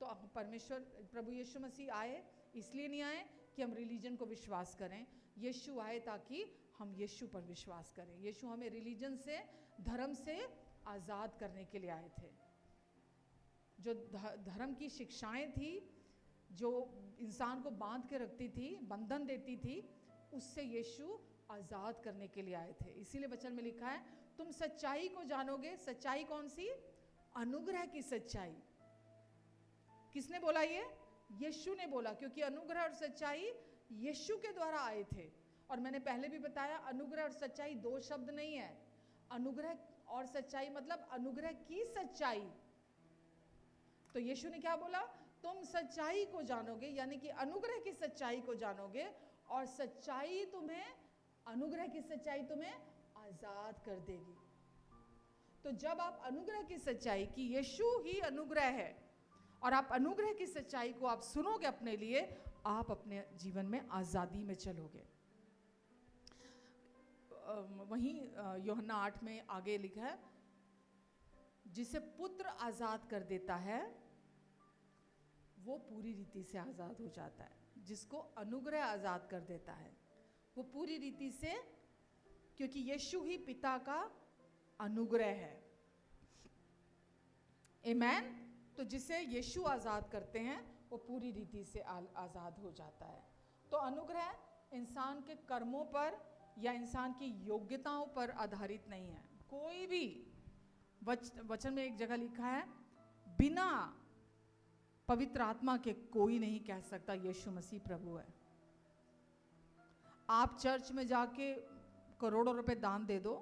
तो परमेश्वर, प्रभु यीशु मसीह आए इसलिए नहीं आए कि हम रिलीजन को विश्वास करें। यीशु आए ताकि हम यीशु पर विश्वास करें। यीशु हमें रिलीजन से, धर्म से आज़ाद करने के लिए आए थे। जो धर्म की शिक्षाएं थी, जो इंसान को बांध के रखती थी, बंधन देती थी, उससे यीशु आज़ाद करने के लिए आए थे। इसीलिए वचन में लिखा है, तुम सच्चाई को जानोगे। सच्चाई कौन सी? अनुग्रह की सच्चाई। किसने बोला ये? यीशु ने बोला, क्योंकि अनुग्रह और सच्चाई यीशु के द्वारा आए थे। और मैंने पहले भी बताया, अनुग्रह और सच्चाई दो शब्द नहीं है। अनुग्रह और सच्चाई मतलब अनुग्रह की सच्चाई। तो यीशु ने क्या बोला? तुम सच्चाई को जानोगे, यानी कि अनुग्रह की सच्चाई को जानोगे, और सच्चाई तुम्हें, अनुग्रह की सच्चाई तुम्हें आजाद कर देगी। तो जब आप अनुग्रह की सच्चाई की, यीशु ही अनुग्रह है, और आप अनुग्रह की सच्चाई को आप सुनोगे अपने लिए, आप अपने जीवन में आजादी में चलोगे। वहीं यूहन्ना 8 में आगे लिखा है, जिसे पुत्र आजाद कर देता है वो पूरी रीति से आजाद हो जाता है। जिसको अनुग्रह आजाद कर देता है वो पूरी रीति से, क्योंकि यीशु ही पिता का अनुग्रह है। आमेन। तो जिसे यीशु आजाद करते हैं वो पूरी रीति से आजाद हो जाता है। तो अनुग्रह इंसान के कर्मों पर या इंसान की योग्यताओं पर आधारित नहीं है। कोई भी वचन में एक जगह लिखा है, बिना पवित्र आत्मा के कोई नहीं कह सकता यीशु मसीह प्रभु है। आप चर्च में जाके करोड़ों रुपए दान दे दो,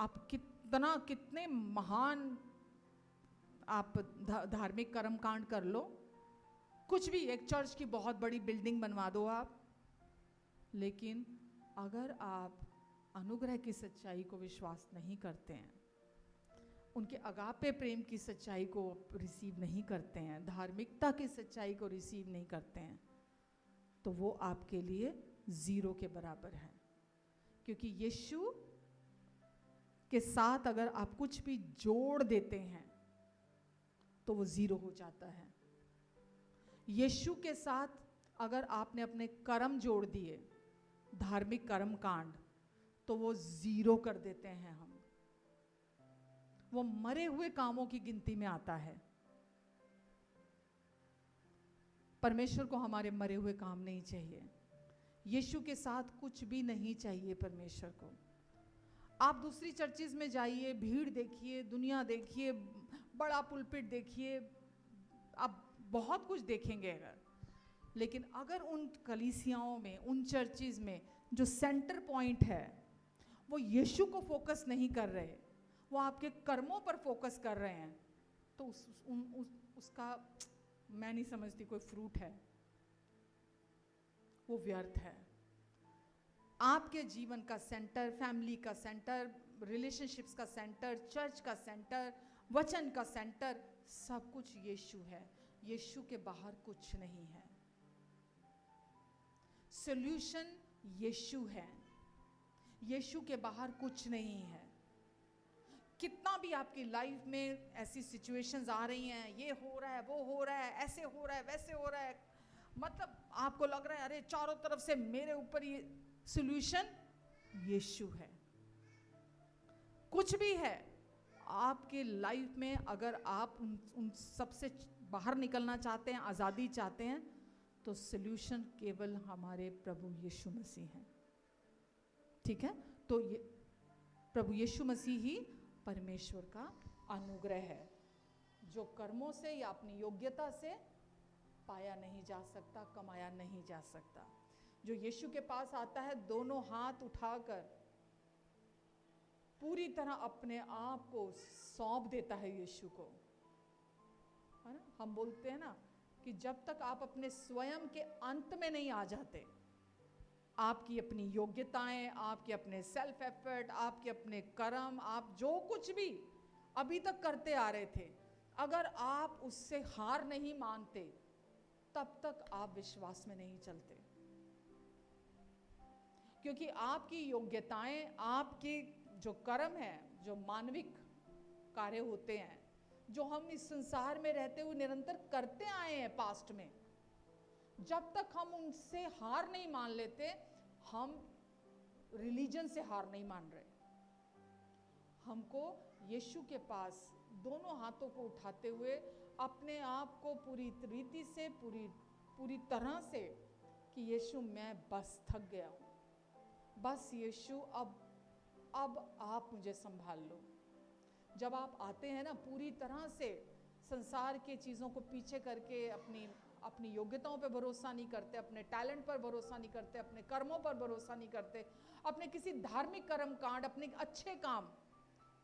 आप कितने महान आप धार्मिक कर्मकांड कर लो, कुछ भी, एक चर्च की बहुत बड़ी बिल्डिंग बनवा दो आप, लेकिन अगर आप अनुग्रह की सच्चाई को विश्वास नहीं करते हैं, उनके अगापे प्रेम की सच्चाई को रिसीव नहीं करते हैं, धार्मिकता की सच्चाई को रिसीव नहीं करते हैं, तो वो आपके लिए जीरो के बराबर है। क्योंकि यीशु के साथ अगर आप कुछ भी जोड़ देते हैं तो वो जीरो हो जाता है। यीशु के साथ अगर आपने अपने कर्म जोड़ दिए, धार्मिक कर्म कांड, तो वो जीरो कर देते हैं हम। वो मरे हुए कामों की गिनती में आता है। परमेश्वर को हमारे मरे हुए काम नहीं चाहिए। यीशु के साथ कुछ भी नहीं चाहिए परमेश्वर को। आप दूसरी चर्चेज में जाइए, भीड़ देखिए, दुनिया देखिए, बड़ा पुलपिट देखिए, आप बहुत कुछ देखेंगे अगर, लेकिन अगर उन कलीसियाओं में, उन चर्चेज में जो सेंटर पॉइंट है वो यीशु को फोकस नहीं कर रहे, वो आपके कर्मों पर फोकस कर रहे हैं, तो उसका मैं नहीं समझती कोई फ्रूट है, वो व्यर्थ है। आपके जीवन का सेंटर, फैमिली का सेंटर, रिलेशनशिप्स का सेंटर, चर्च का सेंटर, वचन का सेंटर, सब कुछ यीशु है। यीशु के बाहर कुछ नहीं है। सॉल्यूशन यीशु है, यीशु के बाहर कुछ नहीं है। कितना भी आपकी लाइफ में ऐसी सिचुएशंस आ रही हैं, ये हो रहा है, वो हो रहा है, ऐसे हो रहा है, वैसे हो रहा है, मतलब आपको लग रहा है अरे चारों तरफ से मेरे ऊपर ये सॉल्यूशन यीशु है। कुछ भी है आपके लाइफ में, अगर आप उन सब से बाहर निकलना चाहते हैं, आज़ादी चाहते हैं, तो सॉल्यूशन केवल हमारे प्रभु यीशु मसीह हैं। ठीक है, तो ये प्रभु यीशु मसीह ही परमेश्वर का अनुग्रह है, जो कर्मों से या अपनी योग्यता से पाया नहीं जा सकता, कमाया नहीं जा सकता। जो यीशु के पास आता है दोनों हाथ उठाकर पूरी तरह अपने आप को सौंप देता है यीशु को, है ना। हम बोलते हैं ना कि जब तक आप अपने स्वयं के अंत में नहीं आ जाते, आपकी अपनी योग्यताएं, आपके अपने सेल्फ एफर्ट, आपके अपने कर्म, आप जो कुछ भी अभी तक करते आ रहे थे, अगर आप उससे हार नहीं मानते, तब तक आप विश्वास में नहीं चलते। क्योंकि आपकी योग्यताएं, आपके जो कर्म है, जो मानविक कार्य होते हैं, जो हम इस संसार में रहते हुए निरंतर करते आए हैं पास्ट में, जब तक हम उनसे हार नहीं मान लेते, हम रिलीजन से हार नहीं मान रहे। हमको यीशु के पास दोनों हाथों को उठाते हुए अपने आप को पूरी रीति से, पूरी तरह से कि यीशु मैं बस थक गया हूँ, बस यीशु अब आप मुझे संभाल लो। जब आप आते हैं ना पूरी तरह से संसार के चीज़ों को पीछे करके, अपनी योग्यताओं पे भरोसा नहीं करते, अपने टैलेंट पर भरोसा नहीं करते, अपने कर्मों पर भरोसा नहीं करते, अपने किसी धार्मिक कर्म कांड, अपने अच्छे काम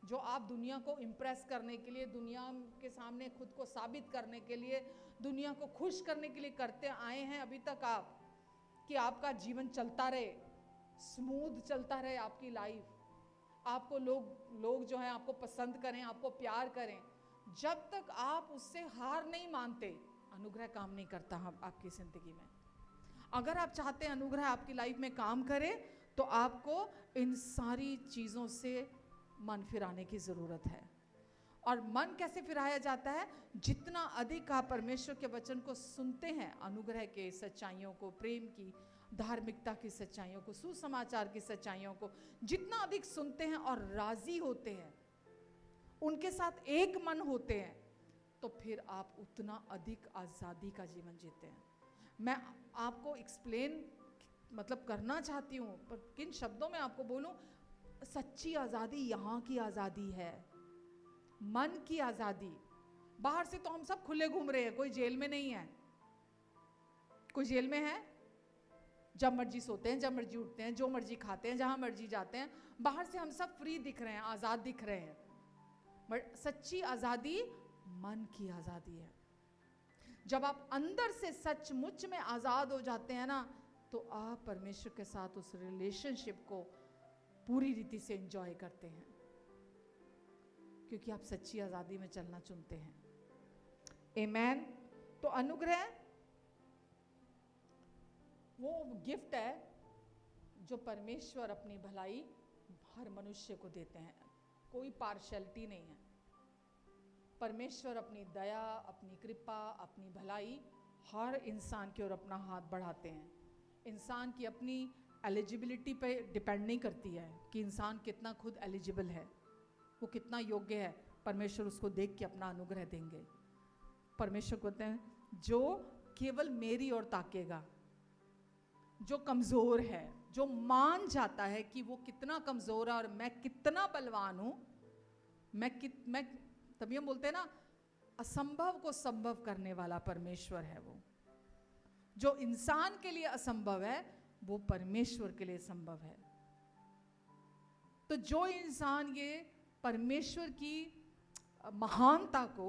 जो आप दुनिया को इम्प्रेस करने के लिए, दुनिया के सामने खुद को साबित करने के लिए, दुनिया को खुश करने के लिए करते आए हैं अभी तक आप, कि आपका जीवन चलता रहे, स्मूथ चलता रहे आपकी लाइफ, आपको लोग जो है आपको पसंद करें, आपको प्यार करें। जब तक आप उससे हार नहीं मानते, अनुग्रह काम नहीं करता हम आपकी जिंदगी में। अगर आप चाहते हैं अनुग्रह आपकी लाइफ में काम करे, तो आपको इन सारी चीज़ों से मन फिराने की ज़रूरत है। और मन कैसे फिराया जाता है? जितना अधिक आप परमेश्वर के वचन को सुनते हैं, अनुग्रह के सच्चाइयों को, प्रेम की, धार्मिकता की सच्चाइयों को, सुसमाचार की सच्चाइयों को जितना अधिक सुनते हैं और राजी होते हैं, उनके साथ एक मन होते हैं, तो फिर आप उतना अधिक आज़ादी का जीवन जीते हैं। मैं आपको एक्सप्लेन मतलब करना चाहती हूँ, पर किन शब्दों में आपको बोलूँ? सच्ची आज़ादी यहाँ की आज़ादी है, मन की आज़ादी। बाहर से तो हम सब खुले घूम रहे हैं, कोई जेल में नहीं है। कोई जेल में है? जब मर्जी सोते हैं, जब मर्जी उठते हैं, जो मर्जी खाते हैं, जहाँ मर्जी जाते हैं। बाहर से हम सब फ्री दिख रहे हैं, आज़ाद दिख रहे हैं, बट सच्ची आज़ादी मन की आज़ादी है। जब आप अंदर से सचमुच में आज़ाद हो जाते हैं ना, तो आप परमेश्वर के साथ उस रिलेशनशिप को पूरी रीति से एंजॉय करते हैं, क्योंकि आप सच्ची आज़ादी में चलना चुनते हैं। आमेन। तो अनुग्रह वो गिफ्ट है जो परमेश्वर अपनी भलाई हर मनुष्य को देते हैं। कोई पार्शलिटी नहीं है। परमेश्वर अपनी दया, अपनी कृपा, अपनी भलाई हर इंसान की ओर अपना हाथ बढ़ाते हैं। इंसान की अपनी एलिजिबिलिटी पे डिपेंड नहीं करती है कि इंसान कितना खुद एलिजिबल है, वो कितना योग्य है। परमेश्वर उसको देख के अपना अनुग्रह देंगे। परमेश्वर कहते हैं जो केवल मेरी ओर ताकेगा, जो कमज़ोर है, जो मान जाता है कि वो कितना कमज़ोर है और मैं कितना बलवान हूँ, मैं तभी हम बोलते हैं ना, असंभव को संभव करने वाला परमेश्वर है वो। जो इंसान के लिए असंभव है, वो परमेश्वर के लिए संभव है। तो जो इंसान ये परमेश्वर की महानता को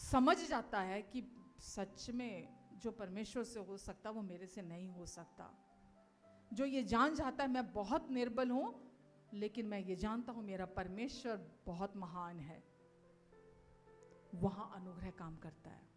समझ जाता है कि सच में जो परमेश्वर से हो सकता वो मेरे से नहीं हो सकता, जो ये जान जाता है मैं बहुत निर्बल हूं, लेकिन मैं ये जानता हूं मेरा परमेश्वर बहुत महान है, वहां अनुग्रह काम करता है।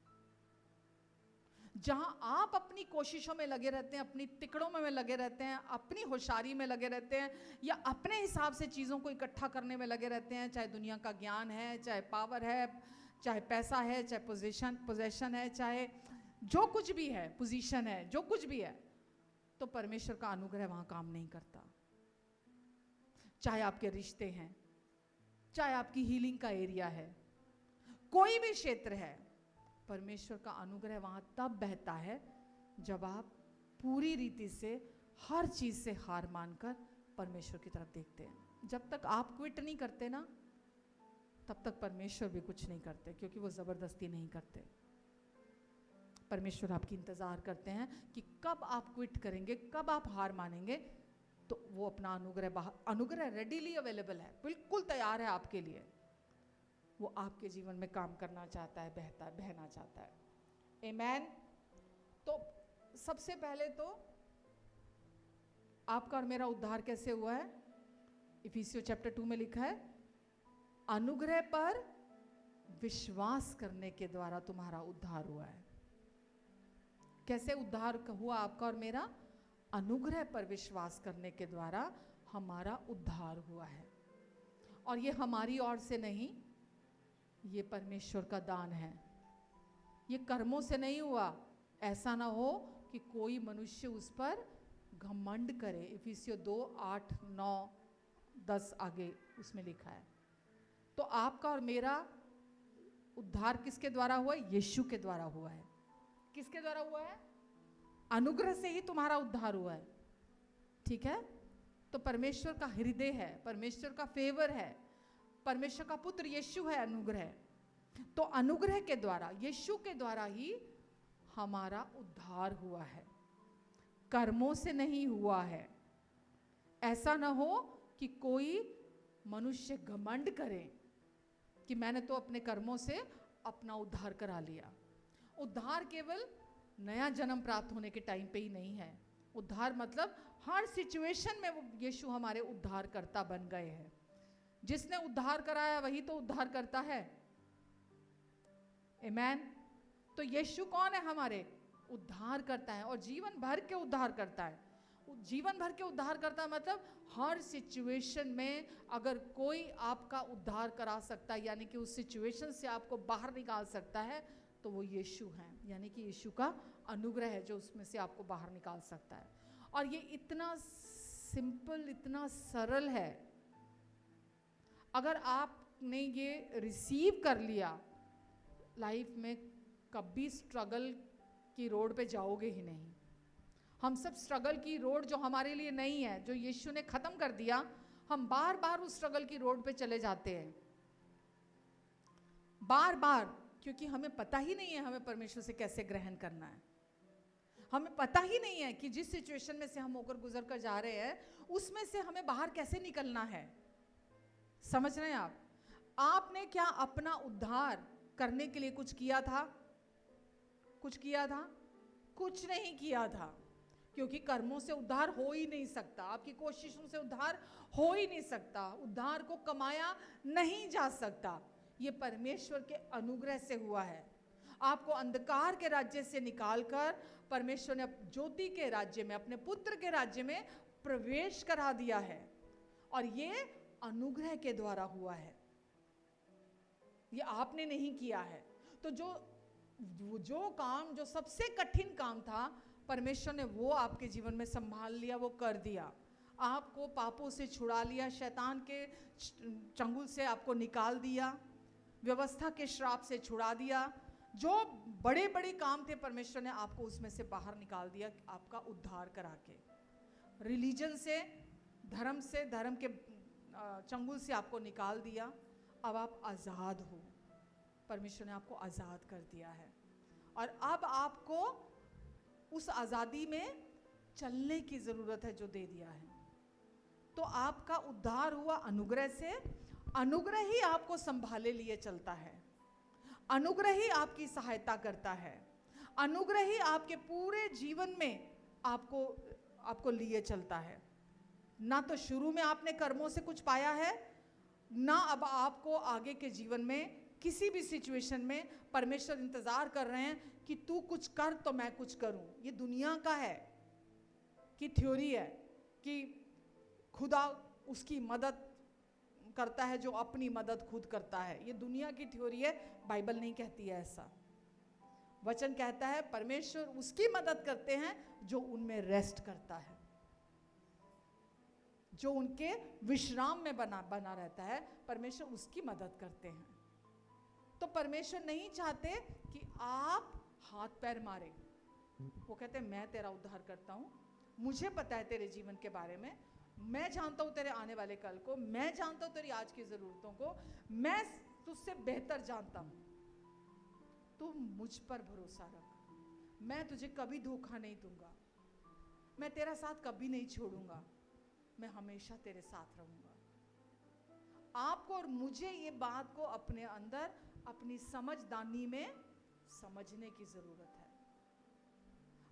जहां आप अपनी कोशिशों में लगे रहते हैं, अपनी तिकड़ों में लगे रहते हैं, अपनी होशियारी में लगे रहते हैं, या अपने हिसाब से चीज़ों को इकट्ठा करने में लगे रहते हैं, चाहे दुनिया का ज्ञान है, चाहे पावर है, चाहे पैसा है, चाहे पोजेशन है, चाहे जो कुछ भी है, पोजीशन है, जो कुछ भी है, तो परमेश्वर का अनुग्रह वहां काम नहीं करता। चाहे आपके रिश्ते हैं, चाहे आपकी हीलिंग का एरिया है, कोई भी क्षेत्र है, परमेश्वर का अनुग्रह वहां तब बहता है जब आप पूरी रीति से हर चीज से हार मानकर परमेश्वर की तरफ देखते हैं। जब तक आप क्विट नहीं करते ना, तब तक परमेश्वर भी कुछ नहीं करते, क्योंकि वो जबरदस्ती नहीं करते। परमेश्वर आपकी इंतजार करते हैं कि कब आप क्विट करेंगे, कब आप हार मानेंगे, तो वो अपना अनुग्रह रेडीली अवेलेबल है, बिल्कुल तैयार है आपके लिए। वो आपके जीवन में काम करना चाहता है, बहना चाहता है। आमेन। तो सबसे पहले तो आपका और मेरा उद्धार कैसे हुआ है? इफिसियों चैप्टर 2 में लिखा है, अनुग्रह पर विश्वास करने के द्वारा तुम्हारा उद्धार हुआ है। कैसे उद्धार हुआ आपका और मेरा? अनुग्रह पर विश्वास करने के द्वारा हमारा उद्धार हुआ है। और ये हमारी ओर से नहीं, ये परमेश्वर का दान है, ये कर्मों से नहीं हुआ। ऐसा ना हो कि कोई मनुष्य उस पर घमंड करे। इफिसियों 2, 8, 9, 10 आगे उसमें लिखा है। तो आपका और मेरा उद्धार किसके द्वारा हुआ? यीशु के द्वारा हुआ है। किसके द्वारा हुआ है? अनुग्रह से ही तुम्हारा उद्धार हुआ है। ठीक है? तो परमेश्वर का हृदय है, परमेश्वर का फेवर है, परमेश्वर का पुत्र यीशु है अनुग्रह। तो अनुग्रह के द्वारा, यीशु के द्वारा ही हमारा उद्धार हुआ है, कर्मों से नहीं हुआ है। ऐसा ना हो कि कोई मनुष्य घमंड करे कि मैंने तो अपने कर्मों से अपना उद्धार करा लिया। उद्धार केवल नया जन्म प्राप्त होने के टाइम पे ही नहीं है। उद्धार मतलब हर सिचुएशन में वो यीशु हमारे उद्धार करता बन गए हैं। जिसने उद्धार कराया वही तो उद्धार करता है। आमेन। तो यीशु कौन है? हमारे उद्धार करता है, और जीवन भर के उद्धार करता है। जीवन भर के उद्धार करता मतलब हर सिचुएशन में अगर कोई आपका उद्धार करा सकता है, यानी कि उस सिचुएशन से आपको बाहर निकाल सकता है, तो वो यीशु है। यानी कि यीशु का अनुग्रह है जो उसमें से आपको बाहर निकाल सकता है। और ये इतना सिंपल, इतना सरल है। अगर आपने ये रिसीव कर लिया, लाइफ में कभी स्ट्रगल की रोड पे जाओगे ही नहीं। हम सब स्ट्रगल की रोड जो हमारे लिए नहीं है, जो यीशु ने खत्म कर दिया, हम बार बार उस स्ट्रगल की रोड पे चले जाते हैं, बार बार, क्योंकि हमें पता ही नहीं है हमें परमेश्वर से कैसे ग्रहण करना है। हमें पता ही नहीं है कि जिस सिचुएशन में से हम होकर गुजर कर जा रहे हैं उसमें से हमें बाहर कैसे निकलना है। समझ रहे हैं आप? आपने क्या अपना उद्धार करने के लिए कुछ किया था? कुछ किया था? कुछ नहीं किया था, क्योंकि कर्मों से उद्धार हो ही नहीं सकता, आपकी कोशिशों से उद्धार हो ही नहीं सकता, उद्धार को कमाया नहीं जा सकता। ये परमेश्वर के अनुग्रह से हुआ है। आपको अंधकार के राज्य से निकालकर परमेश्वर ने ज्योति के राज्य में, अपने पुत्र के राज्य में प्रवेश करा दिया है, और ये अनुग्रह के द्वारा हुआ है, ये आपने नहीं किया है। तो जो काम, जो सबसे कठिन काम था, परमेश्वर ने वो आपके जीवन में संभाल लिया, वो कर दिया। आपको पापों से छुड़ा लिया, शैतान के चंगुल से आपको निकाल दिया, व्यवस्था के श्राप से छुड़ा दिया। जो बड़े बड़े काम थे परमेश्वर ने आपको उसमें से बाहर निकाल दिया, आपका उद्धार करा के। रिलीजन से, धर्म के चंगुल से आपको निकाल दिया। अब आप आज़ाद हो, परमेश्वर ने आपको आज़ाद कर दिया है, और अब आपको उस आज़ादी में चलने की ज़रूरत है जो दे दिया है। तो आपका उद्धार हुआ अनुग्रह से। अनुग्रह ही आपको संभाले लिए चलता है, अनुग्रह ही आपकी सहायता करता है, अनुग्रह ही आपके पूरे जीवन में आपको लिए चलता है। ना तो शुरू में आपने कर्मों से कुछ पाया है, ना अब आपको आगे के जीवन में किसी भी सिचुएशन में परमेश्वर इंतजार कर रहे हैं कि तू कुछ कर तो मैं कुछ करूं। ये दुनिया का है कि थ्योरी है कि खुदा उसकी मदद करता है जो अपनी मदद खुद करता है। ये दुनिया की थ्योरी है, बाइबल नहीं कहती है ऐसा। वचन कहता है परमेश्वर उसकी मदद करते हैं जो उनमें रेस्ट करता है, जो उनके विश्राम में बना रहता है, परमेश्वर उसकी मदद करते हैं। तो परमेश्वर नहीं चाहते कि आप हाथ पैर मारे। वो कहते हैं मैं तेरा उद्धार करता हूं, मुझे पता है तेरे जीवन के बारे में, मैं जानता हूं तेरे आने वाले कल को, मैं जानता हूं तेरी आज की जरूरतों को, मैं तुझसे बेहतर जानता हूं, तू मुझ पर भरोसा रख, मैं तुझे कभी धोखा नहीं दूंगा, मैं तेरा साथ कभी नहीं छोड़ूंगा, मैं हमेशा तेरे साथ रहूंगा। आपको और मुझे ये बात को अपने अंदर अपनी समझदानी में समझने की जरूरत है।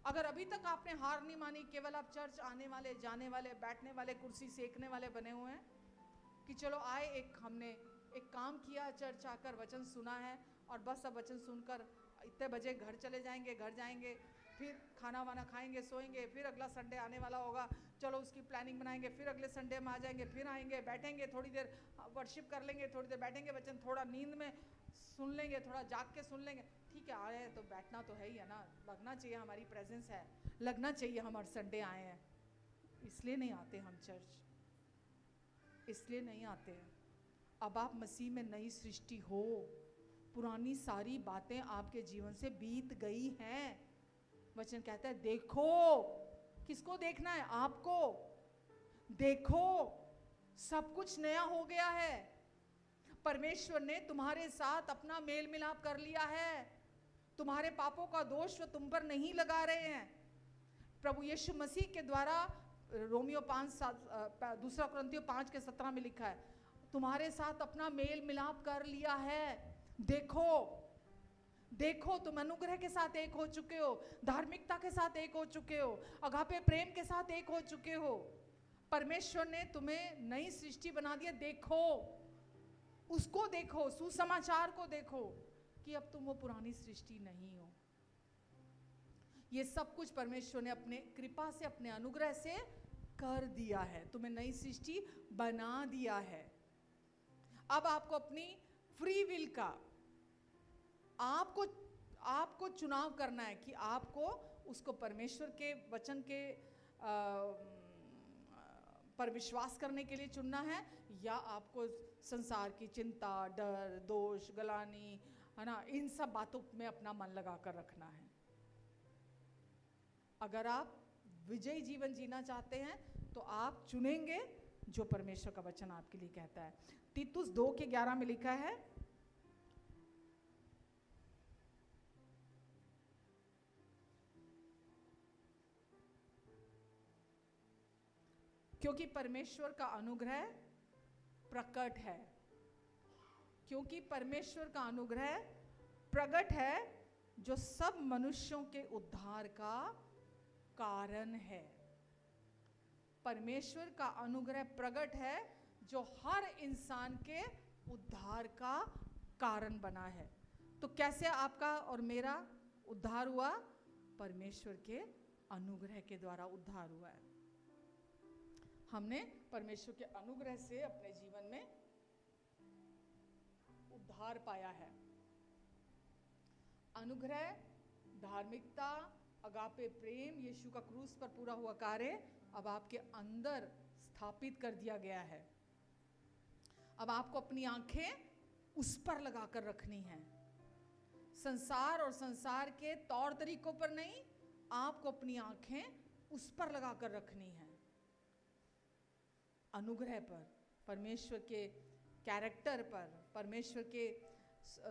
अगर अभी तक आपने हार नहीं मानी, केवल आप चर्च आने वाले, जाने वाले, बैठने वाले, कुर्सी सेकने वाले बने हुए हैं कि चलो आए, हमने एक काम किया, चर्च आकर वचन सुना है और बस अब वचन सुनकर इतने बजे घर चले जाएंगे, घर जाएंगे, फिर खाना वाना खाएंगे, सोएंगे, फिर अगला संडे आने वाला होगा, चलो उसकी प्लानिंग बनाएंगे, फिर अगले संडे में आ जाएंगे, फिर आएंगे, बैठेंगे, थोड़ी देर वर्शिप कर लेंगे, थोड़ी देर बैठेंगे, वचन थोड़ा नींद में सुन लेंगे, थोड़ा जाग के सुन लेंगे। ठीक है, आए तो बैठना तो है ही है ना, लगना चाहिए हमारी प्रेजेंस है, लगना चाहिए हम हर संडे आए हैं। इसलिए नहीं आते हम चर्च, इसलिए नहीं आते हैं। अब आप मसीह में नई सृष्टि हो, पुरानी सारी बातें आपके जीवन से बीत गई हैं। वचन कहता है देखो, किसको देखना है? आपको देखो, सब कुछ नया हो गया है। परमेश्वर ने तुम्हारे साथ अपना मेल मिलाप कर लिया है, तुम्हारे पापों का दोष वो तुम पर नहीं लगा रहे हैं। प्रभु यीशु मसीह के द्वारा रोमियो 2 कुरिन्थियों 5:17 में लिखा है, तुम्हारे साथ अपना मेल मिलाप कर लिया है। देखो देखो, तुम अनुग्रह के साथ एक हो चुके हो, धार्मिकता के साथ एक हो चुके हो, अगापे प्रेम के साथ एक हो चुके हो। परमेश्वर ने तुम्हें नई सृष्टि बना दिया। देखो, उसको देखो, सुसमाचार को देखो कि अब तुम वो पुरानी सृष्टि नहीं हो। ये सब कुछ परमेश्वर ने अपने कृपा से, अपने अनुग्रह से कर दिया है, तुम्हें नई सृष्टि बना दिया है। अब आपको अपनी फ्री विल का आपको चुनाव करना है कि आपको उसको परमेश्वर के वचन के पर विश्वास करने के लिए चुनना है, या आपको संसार की चिंता, डर, दोष, गलानी, है ना, इन सब बातों में अपना मन लगा कर रखना है। अगर आप विजयी जीवन जीना चाहते हैं तो आप चुनेंगे जो परमेश्वर का वचन आपके लिए कहता है। तीतुस 2:11 में लिखा है, क्योंकि परमेश्वर का अनुग्रह प्रकट है, क्योंकि परमेश्वर का अनुग्रह प्रकट है जो सब मनुष्यों के उद्धार का कारण है। परमेश्वर का अनुग्रह प्रकट है जो हर इंसान के उद्धार का कारण बना है। तो कैसे आपका और मेरा उद्धार हुआ? परमेश्वर के अनुग्रह के द्वारा उद्धार हुआ है। हमने परमेश्वर के अनुग्रह से अपने जीवन में उद्धार पाया है। अनुग्रह, धार्मिकता, अगापे प्रेम, यीशु का क्रूस पर पूरा हुआ कार्य अब आपके अंदर स्थापित कर दिया गया है। अब आपको अपनी आंखें उस पर लगाकर रखनी है, संसार और संसार के तौर तरीकों पर नहीं, आपको अपनी आंखें उस पर लगाकर रखनी है, अनुग्रह पर, परमेश्वर के कैरेक्टर पर, परमेश्वर के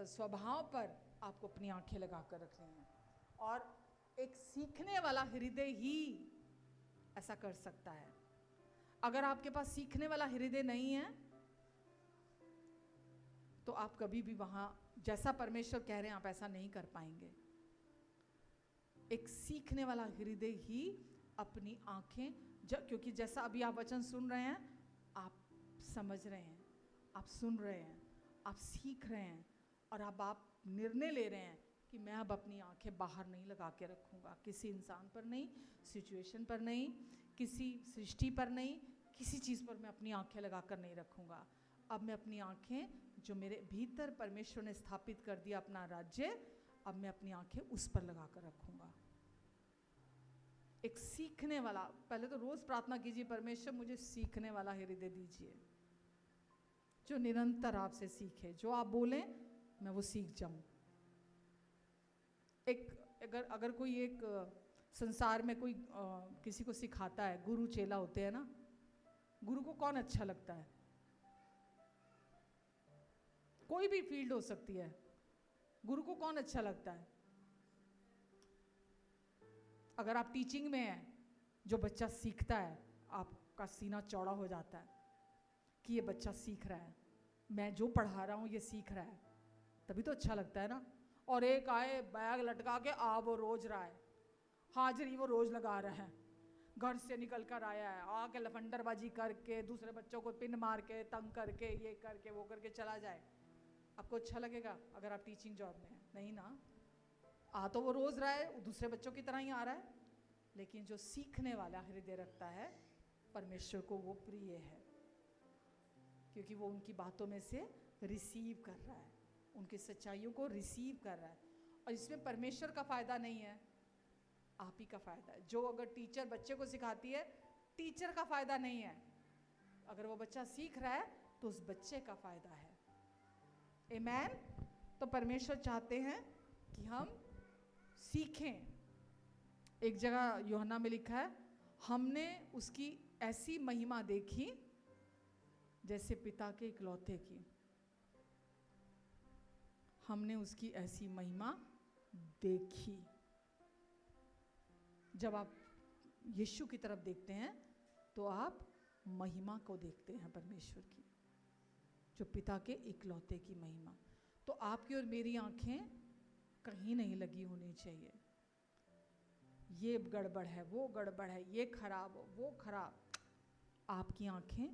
स्वभाव पर आपको अपनी आंखें लगाकर रखनी है। और एक सीखने वाला हृदय ही ऐसा कर सकता है। अगर आपके पास सीखने वाला हृदय नहीं है तो आप कभी भी वहां जैसा परमेश्वर कह रहे हैं आप ऐसा नहीं कर पाएंगे। एक सीखने वाला हृदय ही अपनी आंखें, क्योंकि जैसा अभी आप वचन सुन रहे हैं, आप समझ रहे हैं, आप सुन रहे हैं, आप सीख रहे हैं, और अब आप निर्णय ले रहे हैं कि मैं अब अपनी आंखें बाहर नहीं लगा के रखूँगा, किसी इंसान पर नहीं, सिचुएशन पर नहीं, किसी सृष्टि पर नहीं, किसी चीज़ पर मैं अपनी आंखें लगा कर नहीं रखूँगा। अब मैं अपनी आंखें, जो मेरे भीतर परमेश्वर ने स्थापित कर दिया अपना राज्य, अब मैं अपनी आंखें उस पर लगा कर रखूँगा। एक सीखने वाला, पहले तो रोज़ प्रार्थना कीजिए, परमेश्वर मुझे सीखने वाला हृदय दीजिए, जो निरंतर आपसे सीखे, जो आप बोलें मैं वो सीख जाऊं। अगर कोई एक संसार में कोई किसी को सिखाता है, गुरु चेला होते हैं ना, गुरु को कौन अच्छा लगता है? कोई भी फील्ड हो सकती है, गुरु को कौन अच्छा लगता है? अगर आप टीचिंग में हैं, जो बच्चा सीखता है, आपका सीना चौड़ा हो जाता है कि ये बच्चा सीख रहा है, मैं जो पढ़ा रहा हूँ ये सीख रहा है, तभी तो अच्छा लगता है ना। और एक आए बैग लटका के, वो रोज रहा है, हाजिरी वो रोज लगा रहा है, घर से निकल कर आया है, आके लफंडरबाजी करके, दूसरे बच्चों को पिन मार के, तंग करके, ये करके वो करके चला जाए, आपको अच्छा लगेगा? अगर आप टीचिंग जॉब में हैं, नहीं ना। तो वो रोज रहा है, दूसरे बच्चों की तरह ही आ रहा है, लेकिन जो सीखने वाला हृदय रखता है, परमेश्वर को वो प्रिय है, क्योंकि वो उनकी बातों में से रिसीव कर रहा है, उनकी सच्चाइयों को रिसीव कर रहा है। और इसमें परमेश्वर का फायदा नहीं है, आप ही का फायदा है। जो अगर टीचर बच्चे को सिखाती है, टीचर का फायदा नहीं है, अगर वो बच्चा सीख रहा है तो उस बच्चे का फायदा है। आमीन। तो परमेश्वर चाहते हैं कि हम सीखें। एक जगह यूहन्ना में लिखा है, हमने उसकी ऐसी महिमा देखी जैसे पिता के इकलौते की। हमने उसकी ऐसी महिमा देखी। जब आप यीशु की तरफ देखते हैं तो आप महिमा को देखते हैं परमेश्वर की, जो पिता के इकलौते की महिमा। तो आपकी और मेरी आंखें कहीं नहीं लगी होनी चाहिए, ये गड़बड़ है, वो गड़बड़ है, ये खराब, वो खराब। आपकी आंखें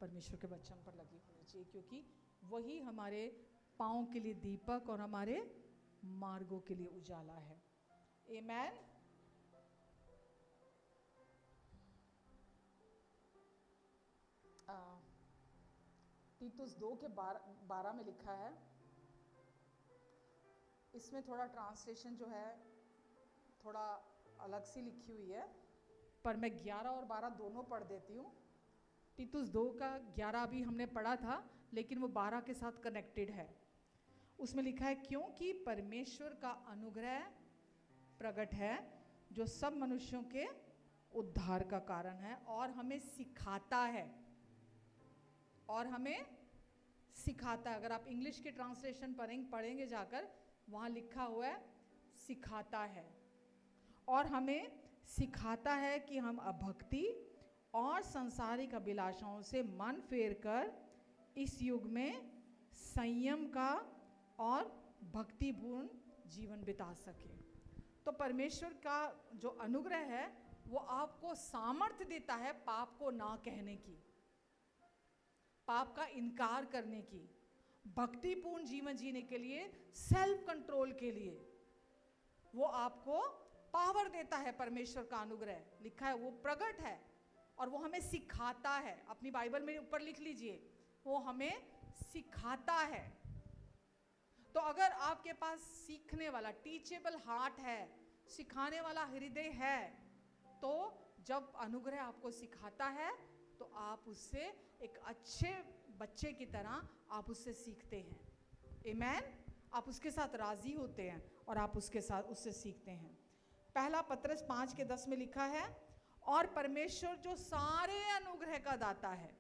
परमेश्वर के वचन पर लगी होनी चाहिए, क्योंकि वही हमारे पाँव के लिए दीपक और हमारे मार्गों के लिए उजाला है। आमीन। तीतुस 2 के 12 में लिखा है, इसमें थोड़ा ट्रांसलेशन जो है थोड़ा अलग सी लिखी हुई है, पर मैं 11 और 12 दोनों पढ़ देती हूँ। तीतुस 2 का 11 भी हमने पढ़ा था, लेकिन वो 12 के साथ कनेक्टेड है। उसमें लिखा है, क्योंकि परमेश्वर का अनुग्रह प्रकट है जो सब मनुष्यों के उद्धार का कारण है और हमें सिखाता है, और हमें सिखाता है। अगर आप इंग्लिश के ट्रांसलेशन पढ़ेंगे जाकर, वहाँ लिखा हुआ है सिखाता है, और हमें सिखाता है कि हम अभक्ति और सांसारिक अभिलाषाओं से मन फेर कर इस युग में संयम का और भक्तिपूर्ण जीवन बिता सके। तो परमेश्वर का जो अनुग्रह है वो आपको सामर्थ्य देता है पाप को ना कहने की, पाप का इनकार करने की, भक्तिपूर्ण जीवन जीने के लिए, सेल्फ कंट्रोल के लिए वो आपको पावर देता है। परमेश्वर का अनुग्रह लिखा है वो प्रकट है और वो हमें सिखाता है। अपनी बाइबल में ऊपर लिख लीजिए, वो हमें सिखाता है। तो अगर आपके पास सीखने वाला टीचेबल हार्ट है, सिखाने वाला हृदय है, तो जब अनुग्रह आपको सिखाता है तो आप उससे एक अच्छे बच्चे की तरह आप उससे सीखते हैं। आमीन। आप उसके साथ राजी होते हैं और आप उसके साथ उससे सीखते हैं। पहला पत्रस 5:10 में लिखा है, और परमेश्वर जो सारे अनुग्रह का दाता है।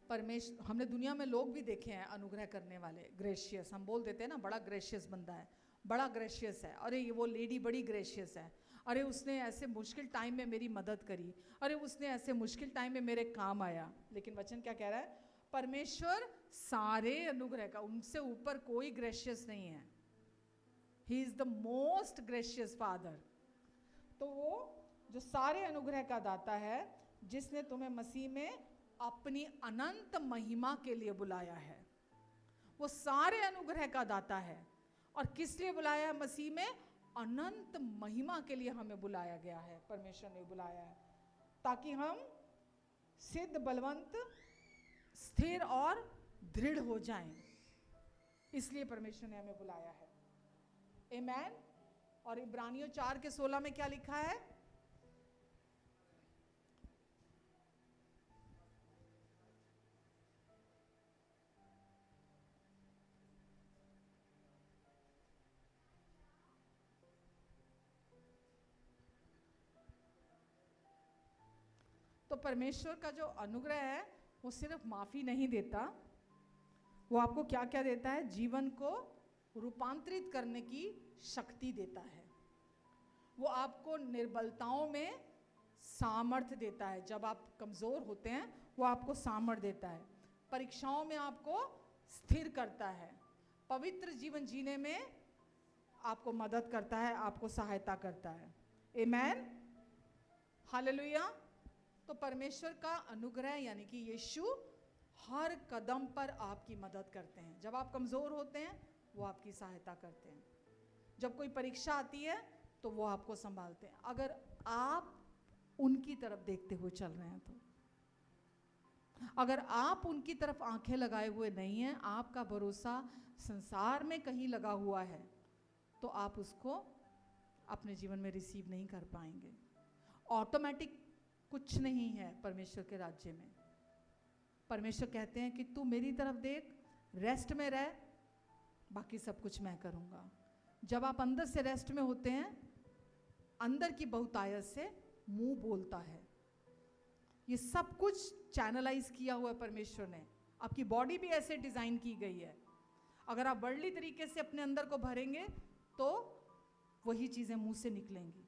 परमेश्वर, हमने दुनिया में लोग भी देखे हैं अनुग्रह करने वाले, ग्रेशियस। हम बोल देते हैं ना, बड़ा ग्रेशियस बंदा है, बड़ा ग्रेशियस है, अरे ये वो लेडी बड़ी ग्रेशियस है, अरे उसने ऐसे मुश्किल टाइम में मेरी मदद करी, अरे उसने ऐसे मुश्किल टाइम में मेरे काम आया। लेकिन वचन क्या कह रहा है? परमेश्वर सारे अनुग्रह का, उनसे ऊपर कोई ग्रेशियस नहीं है। He is the most gracious father. तो वो जो सारे अनुग्रह का दाता है, जिसने तुम्हें मसीह में अपनी अनंत महिमा के लिए बुलाया है, वो वो सारे अनुग्रह का दाता है। और किस लिए बुलाया है मसीह में? अनंत महिमा के लिए हमें बुलाया गया है, परमेश्वर ने बुलाया है, ताकि हम सिद्ध, बलवंत, स्थिर और दृढ़ हो जाएं। इसलिए परमेश्वर ने हमें बुलाया है। आमेन। और इब्रानियों 4:16 में क्या लिखा है? तो परमेश्वर का जो अनुग्रह है वो सिर्फ माफी नहीं देता, वो आपको क्या क्या देता है? जीवन को रूपांतरित करने की शक्ति देता है। वो आपको निर्बलताओं में सामर्थ्य देता है। जब आप कमजोर होते हैं वो आपको सामर्थ्य देता है। परीक्षाओं में आपको स्थिर करता है। पवित्र जीवन जीने में आपको मदद करता है, आपको सहायता करता है। आमेन, हालेलुया। तो परमेश्वर का अनुग्रह यानी कि यीशु हर कदम पर आपकी मदद करते हैं। जब आप कमजोर होते हैं वो आपकी सहायता करते हैं। जब कोई परीक्षा आती है तो वो आपको संभालते हैं, अगर आप उनकी तरफ देखते हुए चल रहे हैं तो। अगर आप उनकी तरफ आंखें लगाए हुए नहीं हैं, आपका भरोसा संसार में कहीं लगा हुआ है, तो आप उसको अपने जीवन में रिसीव नहीं कर पाएंगे। ऑटोमेटिक कुछ नहीं है परमेश्वर के राज्य में। परमेश्वर कहते हैं कि तू मेरी तरफ देख, रेस्ट में रह, बाकी सब कुछ मैं करूंगा। जब आप अंदर से रेस्ट में होते हैं, अंदर की बहुतायत से मुंह बोलता है। ये सब कुछ चैनलाइज किया हुआ है परमेश्वर ने। आपकी बॉडी भी ऐसे डिजाइन की गई है। अगर आप वर्ल्डली तरीके से अपने अंदर को भरेंगे तो वही चीजें मुंह से निकलेंगी।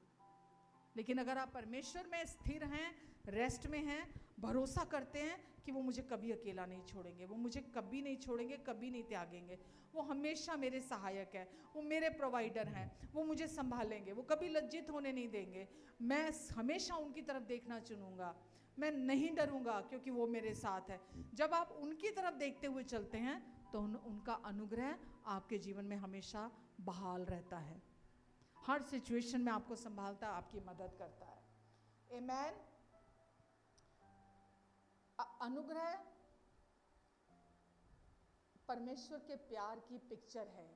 लेकिन अगर आप परमेश्वर में स्थिर हैं, रेस्ट में हैं, भरोसा करते हैं कि वो मुझे कभी अकेला नहीं छोड़ेंगे, वो मुझे कभी नहीं छोड़ेंगे, कभी नहीं त्यागेंगे, वो हमेशा मेरे सहायक है, वो मेरे प्रोवाइडर हैं, वो मुझे संभालेंगे, वो कभी लज्जित होने नहीं देंगे, मैं हमेशा उनकी तरफ देखना चुनूंगा, मैं नहीं डरूंगा क्योंकि वो मेरे साथ है। जब आप उनकी तरफ देखते हुए चलते हैं तो उनका अनुग्रह आपके जीवन में हमेशा बहाल रहता है। हर सिचुएशन में आपको संभालता है, आपकी मदद करता है। आमेन। अनुग्रह परमेश्वर के प्यार की पिक्चर है,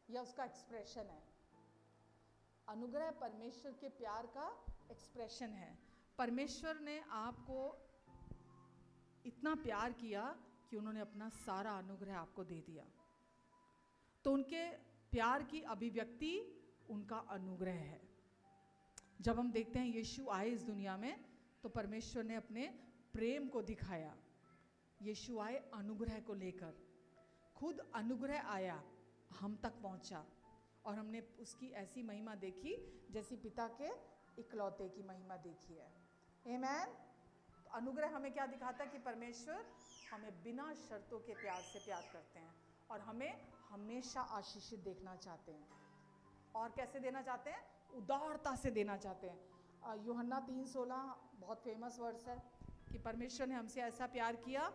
या उसका एक्सप्रेशन है। अनुग्रह परमेश्वर के प्यार का एक्सप्रेशन है। परमेश्वर ने आपको इतना प्यार किया कि उन्होंने अपना सारा अनुग्रह आपको दे दिया। तो उनके प्यार की अभिव्यक्ति उनका अनुग्रह है। जब हम देखते हैं यीशु आए इस दुनिया में तो परमेश्वर ने अपने प्रेम को दिखाया। यीशु आए अनुग्रह को लेकर, खुद अनुग्रह आया, हम तक पहुंचा, और हमने उसकी ऐसी महिमा देखी जैसी पिता के इकलौते की महिमा देखी है। आमेन। तो अनुग्रह हमें क्या दिखाता है कि परमेश्वर हमें बिना शर्तों के प्यार से प्यार करते हैं और हमें हमेशा आशीषित देखना चाहते हैं। और कैसे देना चाहते हैं? उदारता से देना चाहते हैं। यूहन्ना 3:16 बहुत फेमस वर्स है कि परमेश्वर ने हमसे ऐसा प्यार किया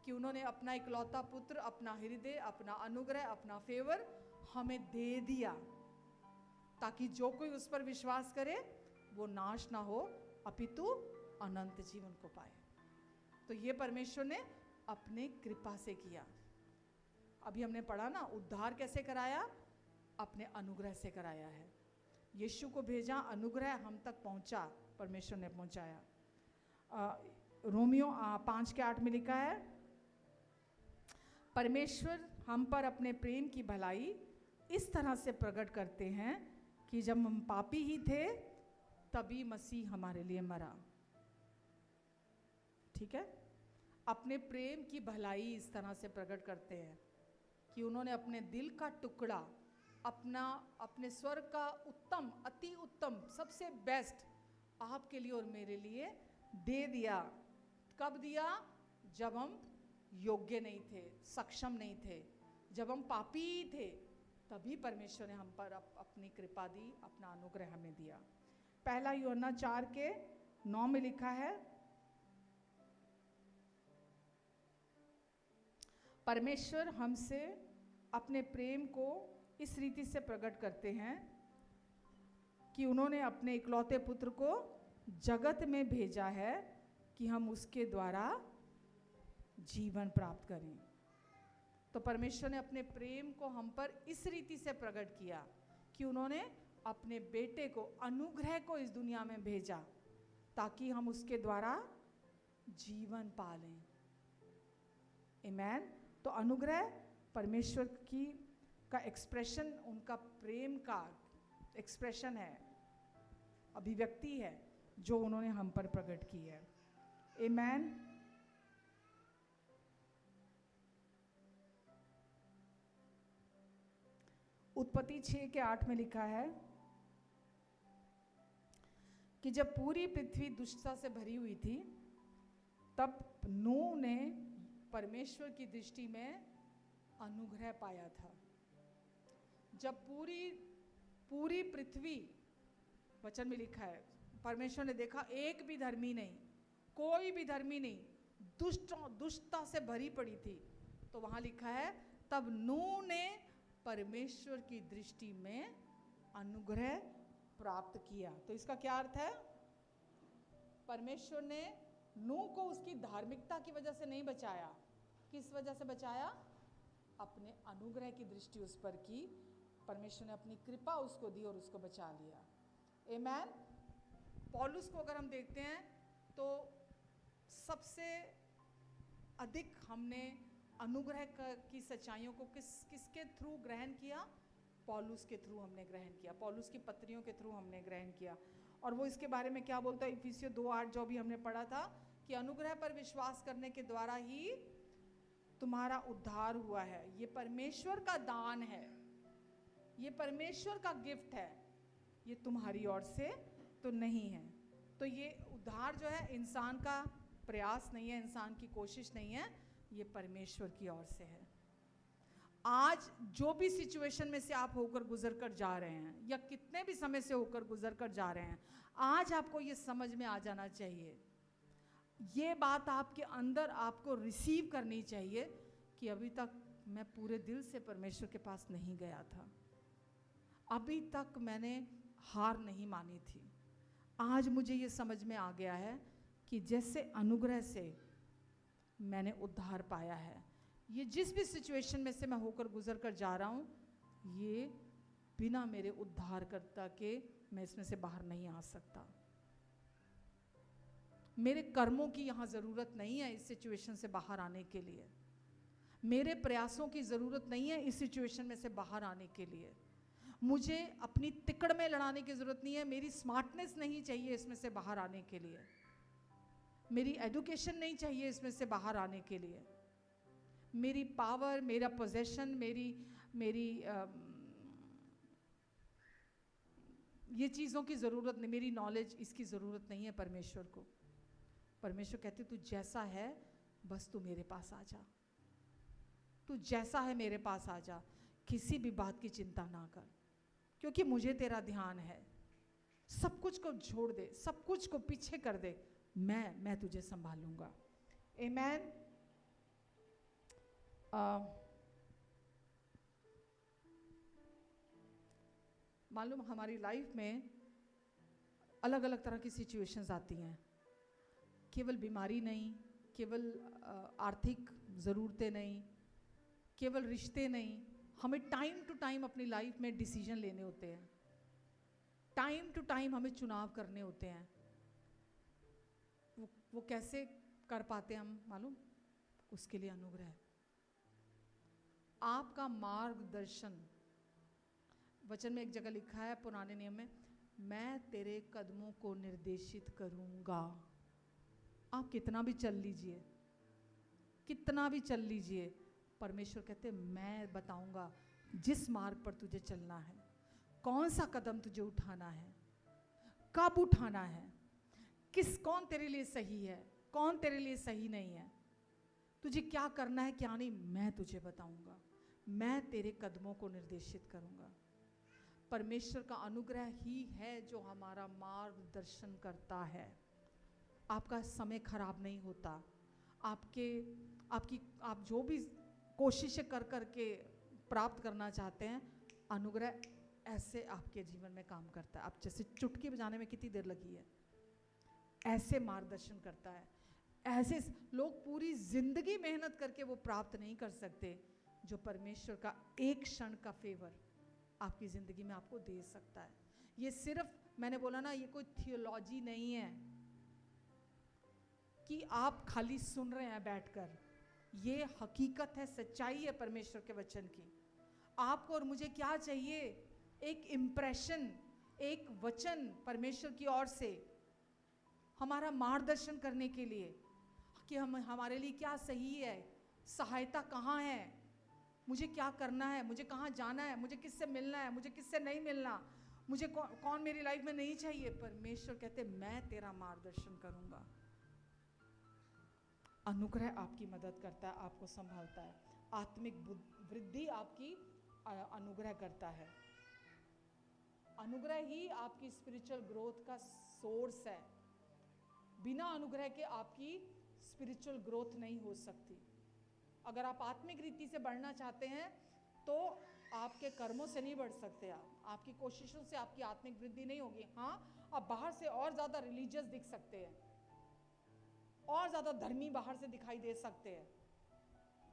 कि उन्होंने अपना इकलौता पुत्र, अपना हृदय, अपना अनुग्रह, अपना फेवर हमें दे दिया, ताकि जो कोई उस पर विश्वास करे वो नाश ना हो अपितु अनंत जीवन को पाए। तो ये परमेश्वर ने अपने कृपा से किया। अभी हमने पढ़ा ना, उद्धार कैसे कराया? अपने अनुग्रह से कराया है। यीशु को भेजा, अनुग्रह हम तक पहुंचा, परमेश्वर ने पहुंचाया। रोमियो 5:8 में लिखा है, परमेश्वर हम पर अपने प्रेम की भलाई इस तरह से प्रकट करते हैं कि जब हम पापी ही थे तभी मसीह हमारे लिए मरा। ठीक है, अपने प्रेम की भलाई इस तरह से प्रकट करते हैं कि उन्होंने अपने दिल का टुकड़ा, अपने स्वर्ग का उत्तम, अति उत्तम, सबसे बेस्ट आपके लिए और मेरे लिए दे दिया। कब दिया? जब हम योग्य नहीं थे, सक्षम नहीं थे, जब हम पापी थे, तभी परमेश्वर ने हम पर अपनी कृपा दी, अपना अनुग्रह हमें दिया। पहला यूहन्ना 4:9 में लिखा है, परमेश्वर हमसे अपने प्रेम को इस रीति से प्रकट करते हैं कि उन्होंने अपने इकलौते पुत्र को जगत में भेजा है कि हम उसके द्वारा जीवन प्राप्त करें। तो परमेश्वर ने अपने प्रेम को हम पर इस रीति से प्रकट किया कि उन्होंने अपने बेटे को, अनुग्रह को इस दुनिया में भेजा ताकि हम उसके द्वारा जीवन पालें। आमीन। तो अनुग्रह परमेश्वर की का एक्सप्रेशन, उनका प्रेम का एक्सप्रेशन है, अभिव्यक्ति है जो उन्होंने हम पर प्रकट की है। आमीन। उत्पत्ति 6:8 में लिखा है कि जब पूरी पृथ्वी दुष्टता से भरी हुई थी तब नूह ने परमेश्वर की दृष्टि में अनुग्रह पाया था। जब पूरी पृथ्वी, वचन में लिखा है, परमेश्वर ने देखा एक भी धर्मी नहीं, कोई भी धर्मी नहीं, दुष्टता से भरी पड़ी थी, तो वहां लिखा है तब नूह ने परमेश्वर की दृष्टि में अनुग्रह प्राप्त किया। तो इसका क्या अर्थ है? परमेश्वर ने नूह को उसकी धार्मिकता की वजह से नहीं बचाया। किस वजह से बचाया? अपने अनुग्रह की दृष्टि उस पर की, परमेश्वर ने अपनी कृपा उसको दी और उसको बचा लिया। आमीन। पौलुस को अगर हम देखते हैं तो सबसे अधिक हमने अनुग्रह की सच्चाइयों को किसके थ्रू ग्रहण किया? पौलुस के थ्रू हमने ग्रहण किया, पौलुस की पत्रियों के थ्रू हमने ग्रहण किया। और वो इसके बारे में क्या बोलता है? इफिसियों 2:8 जो भी हमने पढ़ा था कि अनुग्रह पर विश्वास करने के द्वारा ही तुम्हारा उद्धार हुआ है। ये परमेश्वर का दान है, ये परमेश्वर का गिफ्ट है, ये तुम्हारी ओर से तो नहीं है। तो ये उद्धार जो है इंसान का प्रयास नहीं है, इंसान की कोशिश नहीं है, ये परमेश्वर की ओर से है। आज जो भी सिचुएशन में से आप होकर गुजर कर जा रहे हैं या कितने भी समय से होकर गुजर कर जा रहे हैं, आज आपको ये समझ में आ जाना चाहिए, ये बात आपके अंदर आपको रिसीव करनी चाहिए कि अभी तक मैं पूरे दिल से परमेश्वर के पास नहीं गया था, अभी तक मैंने हार नहीं मानी थी। आज मुझे ये समझ में आ गया है कि जैसे अनुग्रह से मैंने उद्धार पाया है, ये जिस भी सिचुएशन में से मैं होकर गुजर कर जा रहा हूँ, ये बिना मेरे उद्धारकर्ता के मैं इसमें से बाहर नहीं आ सकता। मेरे कर्मों की यहाँ ज़रूरत नहीं है इस सिचुएशन से बाहर आने के लिए, मेरे प्रयासों की ज़रूरत नहीं है इस सिचुएशन में से बाहर आने के लिए, मुझे अपनी तिकड़ में लड़ाने की ज़रूरत नहीं है, मेरी स्मार्टनेस नहीं चाहिए इसमें से बाहर आने के लिए, मेरी एजुकेशन नहीं चाहिए इसमें से बाहर आने के लिए, मेरी पावर, मेरा पोजेशन, मेरी ये चीज़ों की ज़रूरत नहीं, मेरी नॉलेज, इसकी ज़रूरत नहीं है परमेश्वर को। परमेश्वर कहते तू जैसा है बस तू मेरे पास आ जा, तू जैसा है मेरे पास आ जा, किसी भी बात की चिंता ना कर, क्योंकि मुझे तेरा ध्यान है। सब कुछ को छोड़ दे, सब कुछ को पीछे कर दे, मैं तुझे संभालूंगा। आमीन। मालूम हमारी लाइफ में अलग अलग तरह की सिचुएशंस आती हैं, केवल बीमारी नहीं, केवल आर्थिक ज़रूरतें नहीं, केवल रिश्ते नहीं, हमें टाइम टू टाइम अपनी लाइफ में डिसीजन लेने होते हैं, टाइम टू टाइम हमें चुनाव करने होते हैं। वो कैसे कर पाते हैं हम मालूम? उसके लिए अनुग्रह, आपका मार्गदर्शन। वचन में एक जगह लिखा है पुराने नियम में, मैं तेरे कदमों को निर्देशित करूंगा। आप कितना भी चल लीजिए, कितना भी चल लीजिए, परमेश्वर कहते मैं बताऊंगा जिस मार्ग पर तुझे चलना है, कौन सा कदम तुझे उठाना है, कब उठाना है, कौन तेरे लिए सही है, कौन तेरे लिए सही नहीं है, तुझे क्या करना है क्या नहीं, मैं तुझे बताऊंगा, मैं तेरे कदमों को निर्देशित करूंगा। परमेश्वर का अनुग्रह ही है जो हमारा मार्गदर्शन करता है। आपका समय खराब नहीं होता, आप जो भी कोशिशें कर कर के प्राप्त करना चाहते हैं, अनुग्रह ऐसे आपके जीवन में काम करता है। आप जैसे चुटकी बजाने में कितनी देर लगी है, ऐसे मार्गदर्शन करता है। ऐसे लोग पूरी जिंदगी मेहनत करके वो प्राप्त नहीं कर सकते जो परमेश्वर का एक क्षण का फेवर आपकी जिंदगी में आपको दे सकता है। ये सिर्फ, मैंने बोला ना, ये कोई थियोलॉजी नहीं है कि आप खाली सुन रहे हैं बैठकर। ये हकीकत है, सच्चाई है परमेश्वर के वचन की। आपको और मुझे क्या चाहिए? एक इंप्रेशन, एक वचन परमेश्वर की ओर से हमारा मार्गदर्शन करने के लिए कि हम हमारे लिए क्या सही है, सहायता कहाँ है, मुझे क्या करना है, मुझे कहाँ जाना है, मुझे किससे मिलना है, मुझे किससे नहीं मिलना, मुझे कौन मेरी लाइफ में नहीं चाहिए। परमेश्वर कहते मैं तेरा मार्गदर्शन करूंगा। अनुग्रह आपकी मदद करता है, आपको संभालता है। आत्मिक वृद्धि आपकी अनुग्रह करता है। अनुग्रह ही आपकी स्पिरिचुअल ग्रोथ का सोर्स है। बिना अनुग्रह के आपकी स्पिरिचुअल ग्रोथ नहीं हो सकती। अगर आप आत्मिक रीति से बढ़ना चाहते हैं तो आपके कर्मों से नहीं बढ़ सकते। आप आपकी कोशिशों से आपकी आत्मिक वृद्धि नहीं होगी। हाँ, आप बाहर से और ज़्यादा रिलीजियस दिख सकते हैं, और ज़्यादा धर्मी बाहर से दिखाई दे सकते हैं।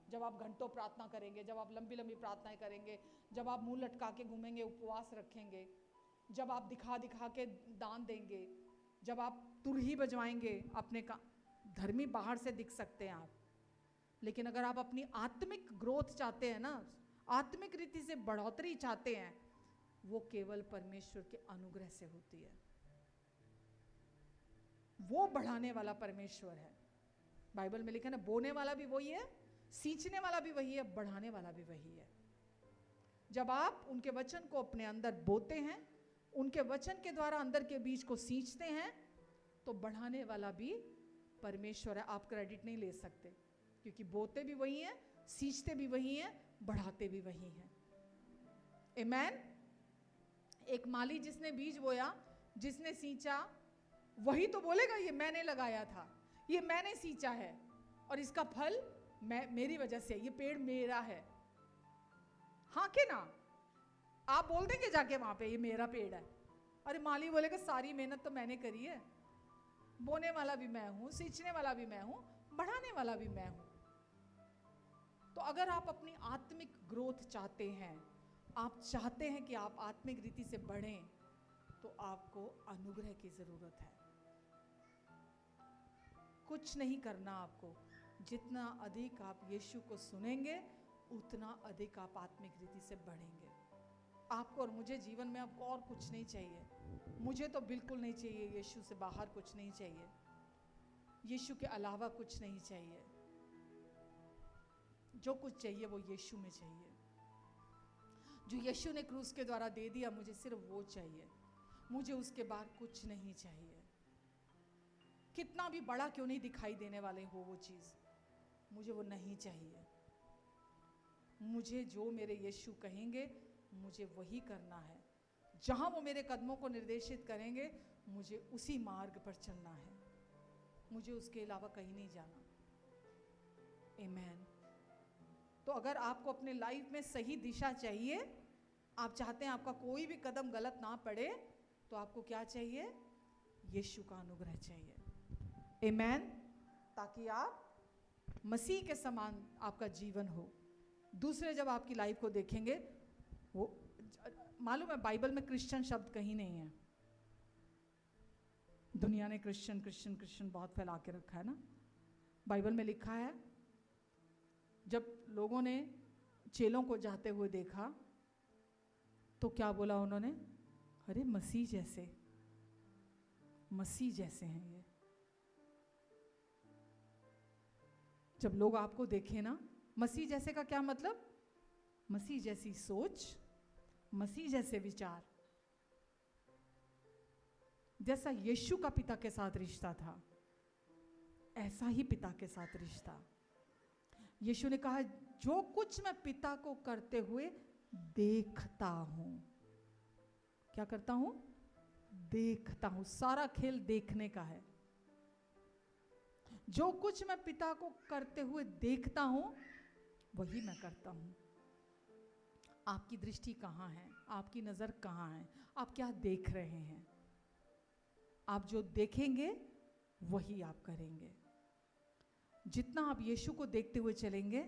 जब आप घंटों प्रार्थना करेंगे, जब आप लंबी लंबी प्रार्थनाएं करेंगे, जब आप मुंह लटका के घूमेंगे, उपवास रखेंगे, जब आप दिखा दिखा के दान देंगे, जब आप तुरही बजवाएंगे अपने का, धर्मी बाहर से दिख सकते हैं आप। लेकिन अगर आप अपनी आत्मिक ग्रोथ चाहते हैं ना, आत्मिक रीति से बढ़ोतरी चाहते हैं, वो केवल परमेश्वर के अनुग्रह से होती है। वो बढ़ाने वाला परमेश्वर है। बाइबल में लिखा है ना, बोने वाला भी वही है, सींचने वाला भी वही है, बढ़ाने वाला भी वही है। जब आप उनके वचन को अपने अंदर बोते हैं, उनके वचन के द्वारा अंदर के बीज को सींचते हैं, तो बढ़ाने वाला भी परमेश्वर है। आप क्रेडिट नहीं ले सकते, क्योंकि बोते भी वही हैं, सींचते भी वही हैं, बढ़ाते भी वही हैं। आमीन। एक माली जिसने बीज बोया, जिसने सींचा, वही तो बोलेगा ये मैंने लगाया था, ये मैंने सींचा है, और इसका फल मेरी वजह से, ये पेड़ मेरा है। हाँ के ना? आप बोल देंगे जाके वहां पे ये मेरा पेड़ है? अरे माली बोलेगा सारी मेहनत तो मैंने करी है, बोने वाला भी मैं हूं, सींचने वाला भी मैं हूं, बढ़ाने वाला भी मैं हूं। तो अगर आप अपनी आत्मिक ग्रोथ चाहते हैं, आप चाहते हैं कि आप आत्मिक रीति से बढ़ें, तो आपको अनुग्रह की जरूरत है। कुछ नहीं करना आपको। जितना अधिक आप यीशु को सुनेंगे, उतना अधिक आप आत्मिक रीति से बढ़ेंगे। आपको और मुझे जीवन में आपको और कुछ नहीं चाहिए। मुझे तो बिल्कुल नहीं चाहिए, यीशु से बाहर कुछ नहीं चाहिए, यीशु के अलावा कुछ नहीं चाहिए। जो कुछ चाहिए वो यीशु में चाहिए। जो यीशु ने क्रूस के द्वारा दे दिया, मुझे सिर्फ वो चाहिए। मुझे उसके बाद कुछ नहीं चाहिए। कितना भी बड़ा क्यों नहीं दिखाई देने वाले हो वो चीज़, मुझे वो नहीं चाहिए। मुझे जो मेरे यीशु कहेंगे, मुझे वही करना है। जहाँ वो मेरे कदमों को निर्देशित करेंगे, मुझे उसी मार्ग पर चलना है। मुझे उसके अलावा कहीं नहीं जाना। आमीन। तो अगर आपको अपने लाइफ में सही दिशा चाहिए, आप चाहते हैं आपका कोई भी कदम गलत ना पड़े, तो आपको क्या चाहिए? यीशु का अनुग्रह चाहिए। आमीन। ताकि आप मसीह के समान आपका जीवन हो। दूसरे जब आपकी लाइफ को देखेंगे, वो मालूम है बाइबल में क्रिश्चियन शब्द कहीं नहीं है। दुनिया ने क्रिश्चियन क्रिश्चियन क्रिश्चियन बहुत फैला के रखा है ना। बाइबल में लिखा है, जब लोगों ने चेलों को जाते हुए देखा तो क्या बोला उन्होंने? अरे मसीह जैसे, मसीह जैसे हैं ये। जब लोग आपको देखें ना, मसीह जैसे का क्या मतलब? मसीह जैसी सोच, मसीह जैसे विचार। जैसा यीशु का पिता के साथ रिश्ता था, ऐसा ही पिता के साथ रिश्ता। यीशु ने कहा, जो कुछ मैं पिता को करते हुए देखता हूं। क्या करता हूं? देखता हूं। सारा खेल देखने का है। जो कुछ मैं पिता को करते हुए देखता हूं, वही मैं करता हूँ। आपकी दृष्टि कहाँ है, आपकी नज़र कहाँ है, आप क्या देख रहे हैं? आप जो देखेंगे वही आप करेंगे। जितना आप यीशु को देखते हुए चलेंगे,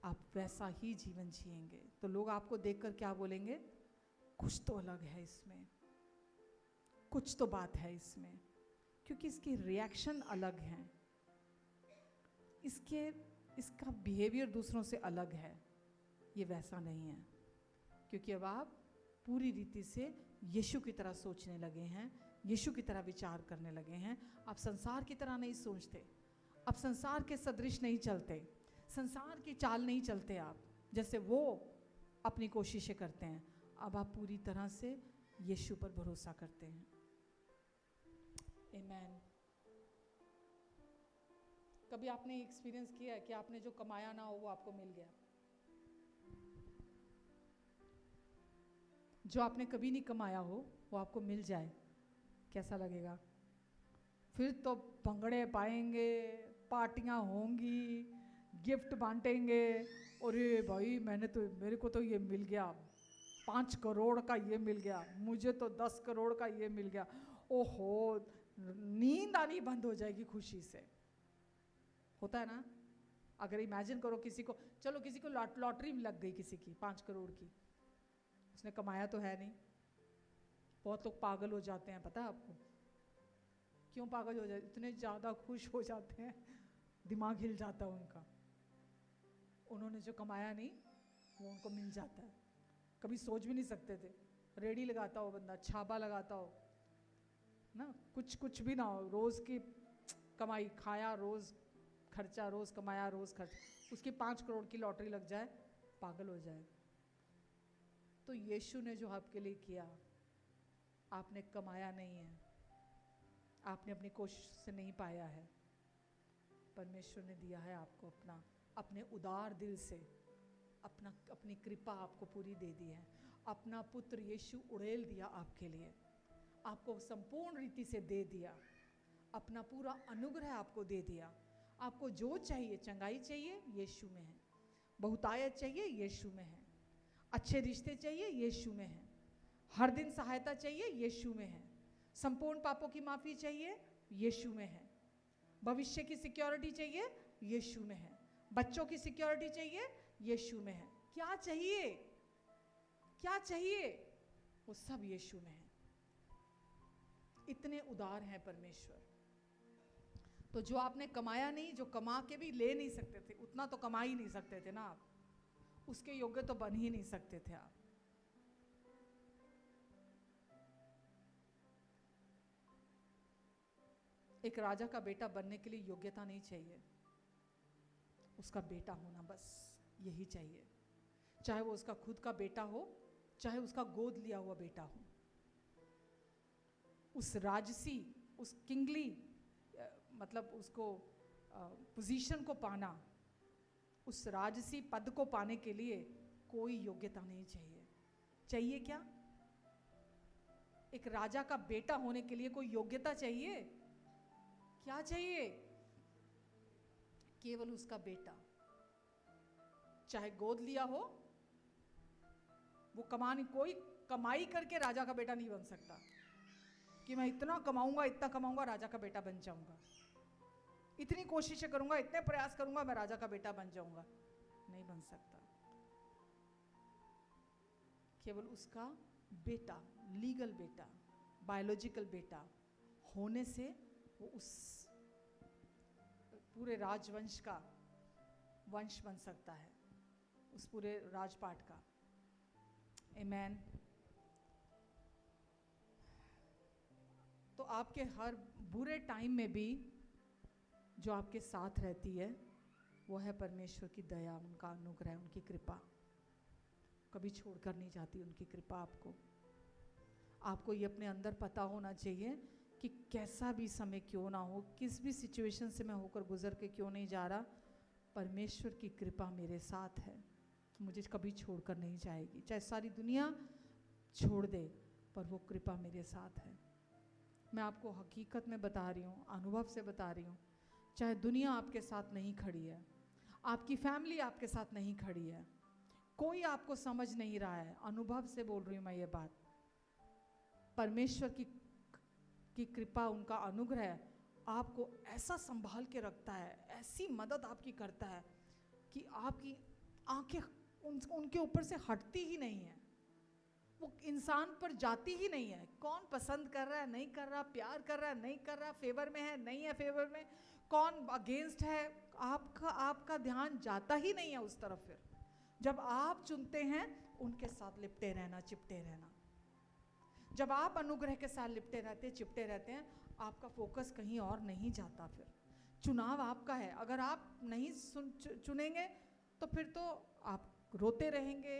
आप वैसा ही जीवन जिएंगे। तो लोग आपको देखकर क्या बोलेंगे? कुछ तो अलग है इसमें, कुछ तो बात है इसमें, क्योंकि इसकी रिएक्शन अलग है, इसका बिहेवियर दूसरों से अलग है। ये वैसा नहीं है, क्योंकि अब आप पूरी रीति से यीशु की तरह सोचने लगे हैं, यीशु की तरह विचार करने लगे हैं। आप संसार की तरह नहीं सोचते, आप संसार के सदृश नहीं चलते, संसार की चाल नहीं चलते आप, जैसे वो अपनी कोशिशें करते हैं। अब आप पूरी तरह से यीशु पर भरोसा करते हैं। आमीन। कभी आपने एक्सपीरियंस किया है कि आपने जो कमाया ना हो वो आपको मिल गया? जो आपने कभी नहीं कमाया हो वो आपको मिल जाए, कैसा लगेगा? फिर तो भंगड़े पाएंगे, पार्टियां होंगी, गिफ्ट बांटेंगे। अरे भाई मेरे को तो ये मिल गया, 5 करोड़ का ये मिल गया, मुझे तो 10 करोड़ का ये मिल गया। ओहो, नींद आनी बंद हो जाएगी खुशी से। होता है ना? अगर इमेजिन करो किसी को, चलो किसी को लॉटरी लग गई किसी की 5 करोड़ की, उसने कमाया तो है नहीं। बहुत लोग पागल हो जाते हैं, पता है आपको क्यों पागल हो जाते? इतने ज़्यादा खुश हो जाते हैं, दिमाग हिल जाता है उनका। उन्होंने जो कमाया नहीं वो उनको मिल जाता है। कभी सोच भी नहीं सकते थे। रेडी लगाता हो बंदा, छापा लगाता हो ना, कुछ भी ना हो, रोज़ की कमाई, खाया रोज़ खर्चा, रोज़ कमाया रोज़ खर्च, उसकी 5 करोड़ की लॉटरी लग जाए, पागल हो जाए। तो यीशु ने जो आपके लिए किया, आपने कमाया नहीं है, आपने अपनी कोशिश से नहीं पाया है, परमेश्वर ने दिया है आपको अपने उदार दिल से, अपनी कृपा आपको पूरी दे दी है। अपना पुत्र यीशु उड़ेल दिया आपके लिए, आपको संपूर्ण रीति से दे दिया, अपना पूरा अनुग्रह आपको दे दिया। आपको जो चाहिए, चंगाई चाहिए यीशु में है, बहुतायत चाहिए यीशु में है, अच्छे रिश्ते चाहिए यीशु में है, हर दिन सहायता चाहिए यीशु में है, संपूर्ण पापों की माफ़ी चाहिए यीशु में है, भविष्य की सिक्योरिटी चाहिए यीशु में है, बच्चों की सिक्योरिटी चाहिए यीशु में है। क्या चाहिए, क्या चाहिए, वो सब यीशु में है। इतने उदार हैं परमेश्वर। तो जो आपने कमाया नहीं, जो कमा के भी ले नहीं सकते थे, उतना तो कमा ही नहीं सकते थे ना आप, उसके योग्य तो बन ही नहीं सकते थे आप। एक राजा का बेटा बनने के लिए योग्यता नहीं चाहिए, उसका बेटा होना बस यही चाहिए। चाहे वो उसका खुद का बेटा हो, चाहे उसका गोद लिया हुआ बेटा हो। उस राजसी, उस किंगली मतलब उसको पोजीशन को पाना, उस राजसी पद को पाने के लिए कोई योग्यता नहीं चाहिए। चाहिए क्या? एक राजा का बेटा होने के लिए कोई योग्यता चाहिए? क्या चाहिए? केवल उसका बेटा, चाहे गोद लिया हो, वो कोई कमाई करके राजा का बेटा नहीं बन सकता कि मैं इतना कमाऊंगा राजा का बेटा बन जाऊंगा, इतनी कोशिशें करूंगा, इतने प्रयास करूंगा, मैं राजा का बेटा बन जाऊंगा। नहीं बन सकता। केवल उसका बेटा, लीगल बेटा, बायोलॉजिकल बेटा होने से वो उस पूरे राजवंश का वंश बन सकता है, उस पूरे राजपाट का। आमीन। तो आपके हर बुरे टाइम में भी जो आपके साथ रहती है वो है परमेश्वर की दया, उनका अनुग्रह, उनकी कृपा। कभी छोड़कर नहीं जाती उनकी कृपा आपको। आपको ये अपने अंदर पता होना चाहिए कि कैसा भी समय क्यों ना हो, किस भी सिचुएशन से मैं होकर गुजर के क्यों नहीं जा रहा, परमेश्वर की कृपा मेरे साथ है, मुझे कभी छोड़कर नहीं जाएगी। चाहे सारी दुनिया छोड़ दे, पर वो कृपा मेरे साथ है। मैं आपको हकीकत में बता रही हूँ, अनुभव से बता रही हूँ। चाहे दुनिया आपके साथ नहीं खड़ी है, आपकी फैमिली आपके साथ नहीं खड़ी है, कोई आपको समझ नहीं रहा है। अनुभव से बोल रही हूँ मैं ये बात। परमेश्वर की कृपा, उनका अनुग्रह आपको ऐसा संभाल के रखता है, ऐसी मदद आपकी करता है कि आपकी आंखें उनके ऊपर से हटती ही नहीं है, वो इंसान पर जाती ही नहीं है। कौन पसंद कर रहा है, नहीं कर रहा, प्यार कर रहा है, नहीं कर रहा, फेवर में है, नहीं है फेवर में, कौन अगेंस्ट है, आपका ध्यान जाता ही नहीं है उस तरफ। फिर जब आप चुनते हैं उनके साथ लिपटे रहना, चिपटे रहना, जब आप अनुग्रह के साथ लिपटे रहते, चिपटे रहते हैं, आपका फोकस कहीं और नहीं जाता। फिर चुनाव आपका है। अगर आप नहीं चुनेंगे तो फिर तो आप रोते रहेंगे,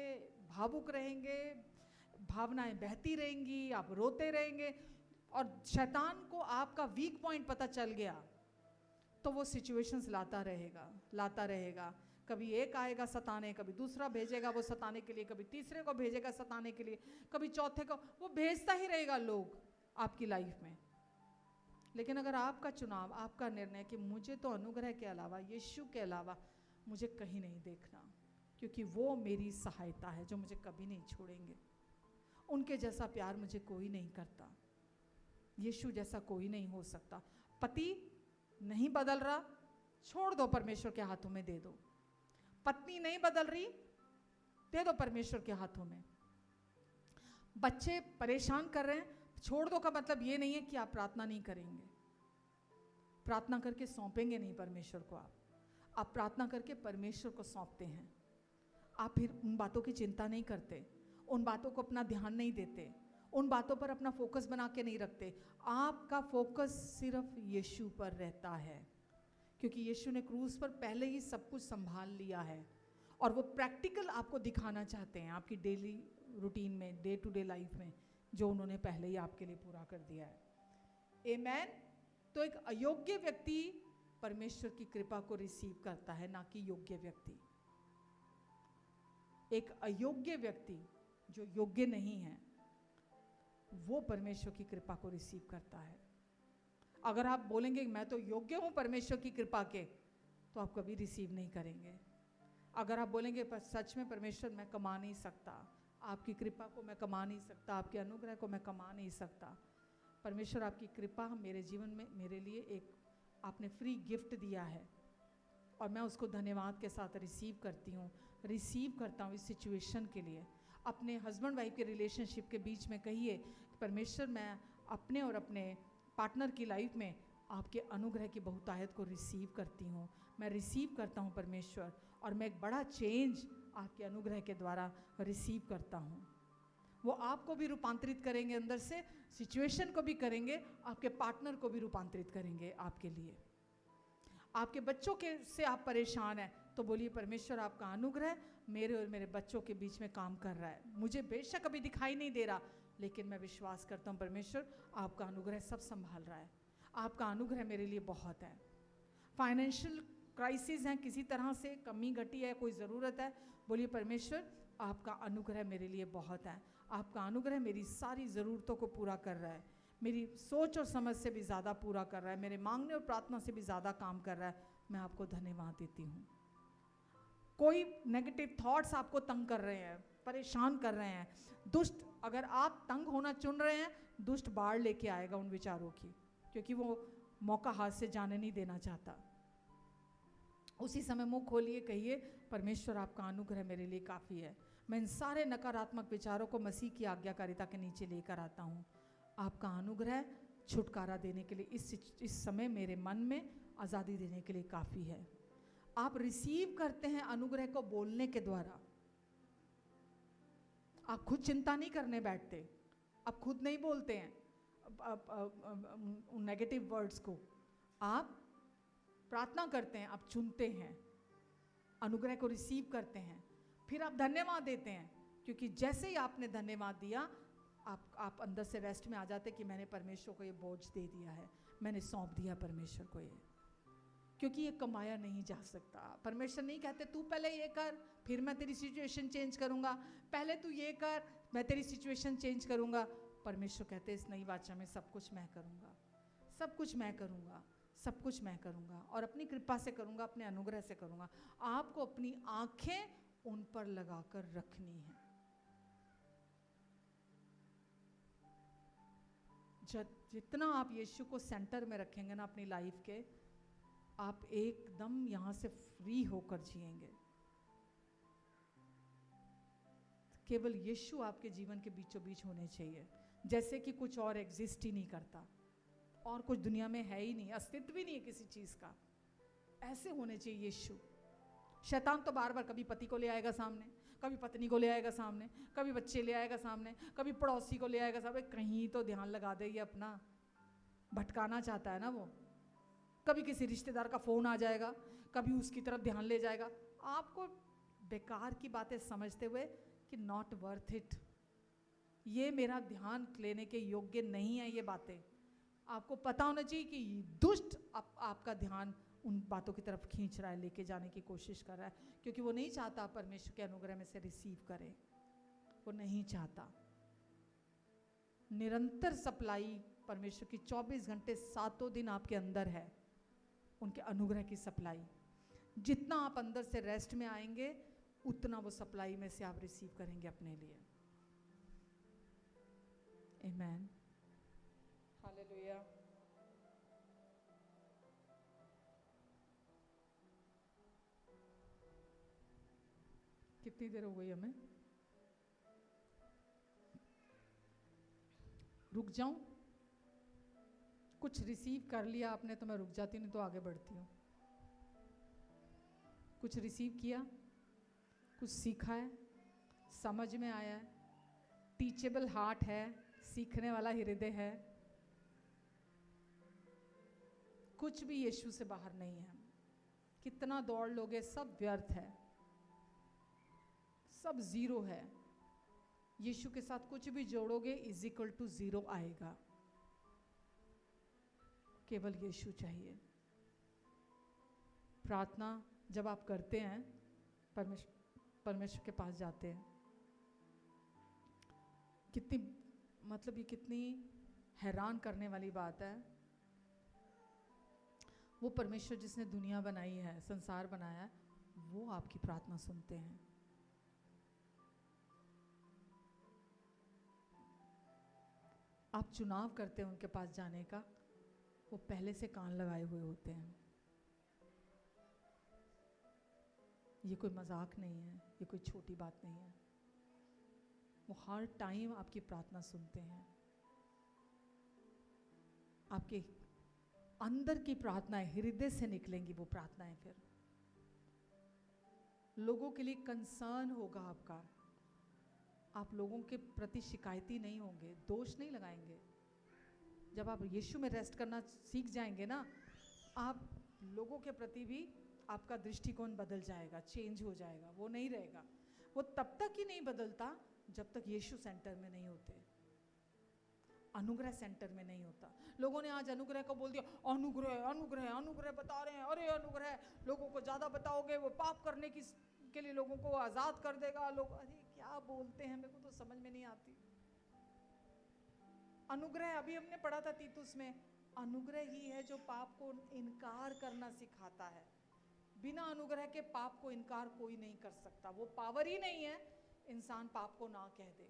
भावुक रहेंगे, भावनाएं बहती रहेंगी, आप रोते रहेंगे। और शैतान को आपका वीक पॉइंट पता चल गया तो वो सिचुएशंस लाता रहेगा। कभी एक आएगा सताने, कभी दूसरा भेजेगा वो सताने के लिए, कभी तीसरे को भेजेगा सताने के लिए, कभी चौथे को, वो भेजता ही रहेगा लोग आपकी लाइफ में। लेकिन अगर आपका चुनाव, आपका निर्णय कि मुझे तो अनुग्रह के अलावा, यीशु के अलावा मुझे कहीं नहीं देखना, क्योंकि वो मेरी सहायता है जो मुझे कभी नहीं छोड़ेंगे। उनके जैसा प्यार मुझे कोई नहीं करता, यीशु जैसा कोई नहीं हो सकता। पति नहीं बदल रहा, छोड़ दो, परमेश्वर के हाथों में दे दो। पत्नी नहीं बदल रही, दे दो परमेश्वर के हाथों में। बच्चे परेशान कर रहे हैं, छोड़ दो का मतलब ये नहीं है कि आप प्रार्थना नहीं करेंगे। प्रार्थना करके सौंपेंगे नहीं परमेश्वर को, आप प्रार्थना करके परमेश्वर को सौंपते हैं। आप फिर उन बातों की चिंता नहीं करते, उन बातों को अपना ध्यान नहीं देते, उन बातों पर अपना फोकस बना के नहीं रखते। आपका फोकस सिर्फ यीशु पर रहता है, क्योंकि यीशु ने क्रूस पर पहले ही सब कुछ संभाल लिया है और वो प्रैक्टिकल आपको दिखाना चाहते हैं आपकी डेली रूटीन में, डे टू डे लाइफ में, जो उन्होंने पहले ही आपके लिए पूरा कर दिया है। आमेन। तो एक अयोग्य व्यक्ति परमेश्वर की कृपा को रिसीव करता है, ना कि योग्य व्यक्ति। एक अयोग्य व्यक्ति जो योग्य नहीं है, वो परमेश्वर की कृपा को रिसीव करता है। अगर आप बोलेंगे मैं तो योग्य हूं परमेश्वर की कृपा के, तो आप कभी रिसीव नहीं करेंगे। अगर आप बोलेंगे पर सच में परमेश्वर मैं कमा नहीं सकता, आपकी कृपा को मैं कमा नहीं सकता, आपके अनुग्रह को मैं कमा नहीं सकता, परमेश्वर आपकी कृपा मेरे जीवन में मेरे लिए एक आपने फ्री गिफ्ट दिया है और मैं उसको धन्यवाद के साथ रिसीव करता हूँ इस सिचुएशन के लिए। अपने हस्बैंड वाइफ के रिलेशनशिप के बीच में कहिए कि परमेश्वर मैं अपने और अपने पार्टनर की लाइफ में आपके अनुग्रह की बहुतायत को रिसीव करती हूँ। मैं रिसीव करता हूँ परमेश्वर, और मैं एक बड़ा चेंज आपके अनुग्रह के द्वारा रिसीव करता हूँ। वो आपको भी रूपांतरित करेंगे, अंदर से सिचुएशन को भी करेंगे, आपके पार्टनर को भी रूपांतरित करेंगे आपके लिए। आपके बच्चों के से आप परेशान हैं तो बोलिए परमेश्वर आपका अनुग्रह मेरे और मेरे बच्चों के बीच में काम कर रहा है। मुझे बेशक अभी दिखाई नहीं दे रहा, लेकिन मैं विश्वास करता हूँ परमेश्वर आपका अनुग्रह सब संभाल रहा है, आपका अनुग्रह मेरे लिए बहुत है। फाइनेंशियल क्राइसिस हैं, किसी तरह से कमी घटी है, कोई ज़रूरत है, बोलिए परमेश्वर आपका अनुग्रह मेरे लिए बहुत है, आपका अनुग्रह मेरी सारी ज़रूरतों को पूरा कर रहा है, मेरी सोच और समझ से भी ज़्यादा पूरा कर रहा है, मेरे मांगने और प्रार्थना से भी ज़्यादा काम कर रहा है। मैं आपको धन्यवाद देती हूँ। कोई नेगेटिव थॉट्स आपको तंग कर रहे हैं, परेशान कर रहे हैं, दुष्ट, अगर आप तंग होना चुन रहे हैं, दुष्ट बाढ़ लेके आएगा उन विचारों की, क्योंकि वो मौका हाथ से जाने नहीं देना चाहता। उसी समय मुंह खोलिए, कहिए परमेश्वर आपका अनुग्रह मेरे लिए काफ़ी है। मैं इन सारे नकारात्मक विचारों को मसीह की आज्ञाकारिता के नीचे लेकर आता हूँ। आपका अनुग्रह छुटकारा देने के लिए, इस समय मेरे मन में आज़ादी देने के लिए काफ़ी है। आप रिसीव करते हैं अनुग्रह को बोलने के द्वारा। आप खुद चिंता नहीं करने बैठते, आप खुद नहीं बोलते हैं उन नेगेटिव वर्ड्स को, आप प्रार्थना करते हैं, आप चुनते हैं, अनुग्रह को रिसीव करते हैं, फिर आप धन्यवाद देते हैं, क्योंकि जैसे ही आपने धन्यवाद दिया आप अंदर से रेस्ट में आ जाते कि मैंने परमेश्वर को ये बोझ दे दिया है, मैंने सौंप दिया परमेश्वर को ये, क्योंकि ये कमाया नहीं जा सकता। परमेश्वर नहीं कहते तू पहले ये कर फिर मैं तेरी सिचुएशन चेंज करूँगा, पहले तू ये कर मैं तेरी सिचुएशन चेंज करूँगा। परमेश्वर कहते इस नई वाचा में सब कुछ मैं करूँगा, सब कुछ मैं करूँगा, सब कुछ मैं करूँगा और अपनी कृपा से करूँगा, अपने अनुग्रह से करूँगा। आपको अपनी आंखें उन पर लगाकर रखनी है। जितना आप यीशु को सेंटर में रखेंगे ना अपनी लाइफ के, आप एकदम यहाँ से फ्री होकर जिएंगे। केवल यीशु आपके जीवन के बीचों बीच होने चाहिए, जैसे कि कुछ और एग्जिस्ट ही नहीं करता, और कुछ दुनिया में है ही नहीं, अस्तित्व ही नहीं है किसी चीज़ का। ऐसे होने चाहिए यीशु। शैतान तो बार बार कभी पति को ले आएगा सामने, कभी पत्नी को ले आएगा सामने, कभी बच्चे ले आएगा सामने, कभी पड़ोसी को ले आएगा सामने। कहीं तो ध्यान लगा दे, ये अपना भटकाना चाहता है ना वो। कभी किसी रिश्तेदार का फ़ोन आ जाएगा, कभी उसकी तरफ ध्यान ले जाएगा। आपको बेकार की बातें समझते हुए कि नॉट वर्थ इट, ये मेरा ध्यान लेने के योग्य नहीं है, ये बातें आपको पता होना चाहिए कि दुष्ट आपका ध्यान उन बातों की तरफ खींच रहा है, लेके जाने की कोशिश कर रहा है, क्योंकि वो नहीं चाहता परमेश्वर के अनुग्रह में से रिसीव करे। वो नहीं चाहता। निरंतर सप्लाई परमेश्वर की 24 घंटे 7 दिन आपके अंदर है, उनके अनुग्रह की सप्लाई। जितना आप अंदर से रेस्ट में आएंगे, उतना वो सप्लाई में से आप रिसीव करेंगे अपने लिए। आमीन, हालेलुया। कितनी देर हो गई हमें? रुक जाऊं? कुछ रिसीव कर लिया आपने तो मैं रुक जाती, नहीं तो आगे बढ़ती हूँ। कुछ रिसीव किया, कुछ सीखा है, समझ में आया है, टीचेबल हार्ट है, सीखने वाला हृदय है। कुछ भी यीशु से बाहर नहीं है। कितना दौड़ लोगे, सब व्यर्थ है, सब जीरो है। यीशु के साथ कुछ भी जोड़ोगे इज इक्वल टू जीरो आएगा। केवल यीशु चाहिए। प्रार्थना जब आप करते हैं, परमेश्वर के पास जाते हैं, कितनी मतलब ये कितनी हैरान करने वाली बात है। वो परमेश्वर जिसने दुनिया बनाई है, संसार बनाया है, वो आपकी प्रार्थना सुनते हैं। आप चुनाव करते हैं उनके पास जाने का, वो पहले से कान लगाए हुए होते हैं। ये कोई मजाक नहीं है, ये कोई छोटी बात नहीं है। वो हर टाइम आपकी प्रार्थना सुनते हैं। आपके अंदर की प्रार्थनाएं, हृदय से निकलेंगी वो प्रार्थनाएं। फिर लोगों के लिए कंसर्न होगा आपका। आप लोगों के प्रति शिकायती नहीं होंगे, दोष नहीं लगाएंगे। जब आप यीशु में रेस्ट करना सीख जाएंगे ना, आप लोगों के प्रति भी आपका दृष्टिकोण बदल जाएगा, चेंज हो जाएगा। वो नहीं रहेगा। वो तब तक ही नहीं बदलता जब तक यीशु सेंटर में नहीं होते, अनुग्रह सेंटर में नहीं होता। लोगों ने आज अनुग्रह को बोल दिया, अनुग्रह अनुग्रह अनुग्रह बता रहे हैं, अरे अनुग्रह लोगों को ज़्यादा बताओगे वो पाप करने के लिए लोगों को आज़ाद कर देगा। लोग अरे क्या बोलते हैं, मेरे को तो समझ में नहीं आती। अनुग्रह अभी हमने पढ़ा था तीतुस में, अनुग्रह ही है जो पाप को इनकार करना सिखाता है। बिना अनुग्रह के पाप को इनकार कोई नहीं कर सकता। वो पावर ही नहीं है इंसान पाप को ना कह दे।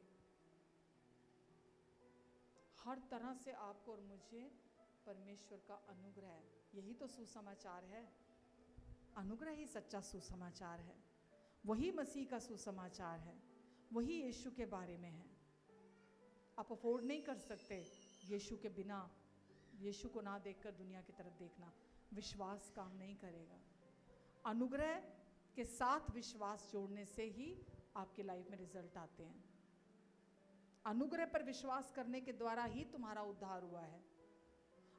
हर तरह से आपको और मुझे परमेश्वर का अनुग्रह, यही तो सुसमाचार है। अनुग्रह ही सच्चा सुसमाचार है। वही मसीह का सुसमाचार है। वही यीशु के बारे में है। आप अफोर्ड नहीं कर सकते यीशु के बिना, यीशु को ना देखकर दुनिया की तरफ देखना। विश्वास काम नहीं करेगा। अनुग्रह के साथ विश्वास जोड़ने से ही आपके लाइफ में रिजल्ट आते हैं। अनुग्रह पर विश्वास करने के द्वारा ही तुम्हारा उद्धार हुआ है।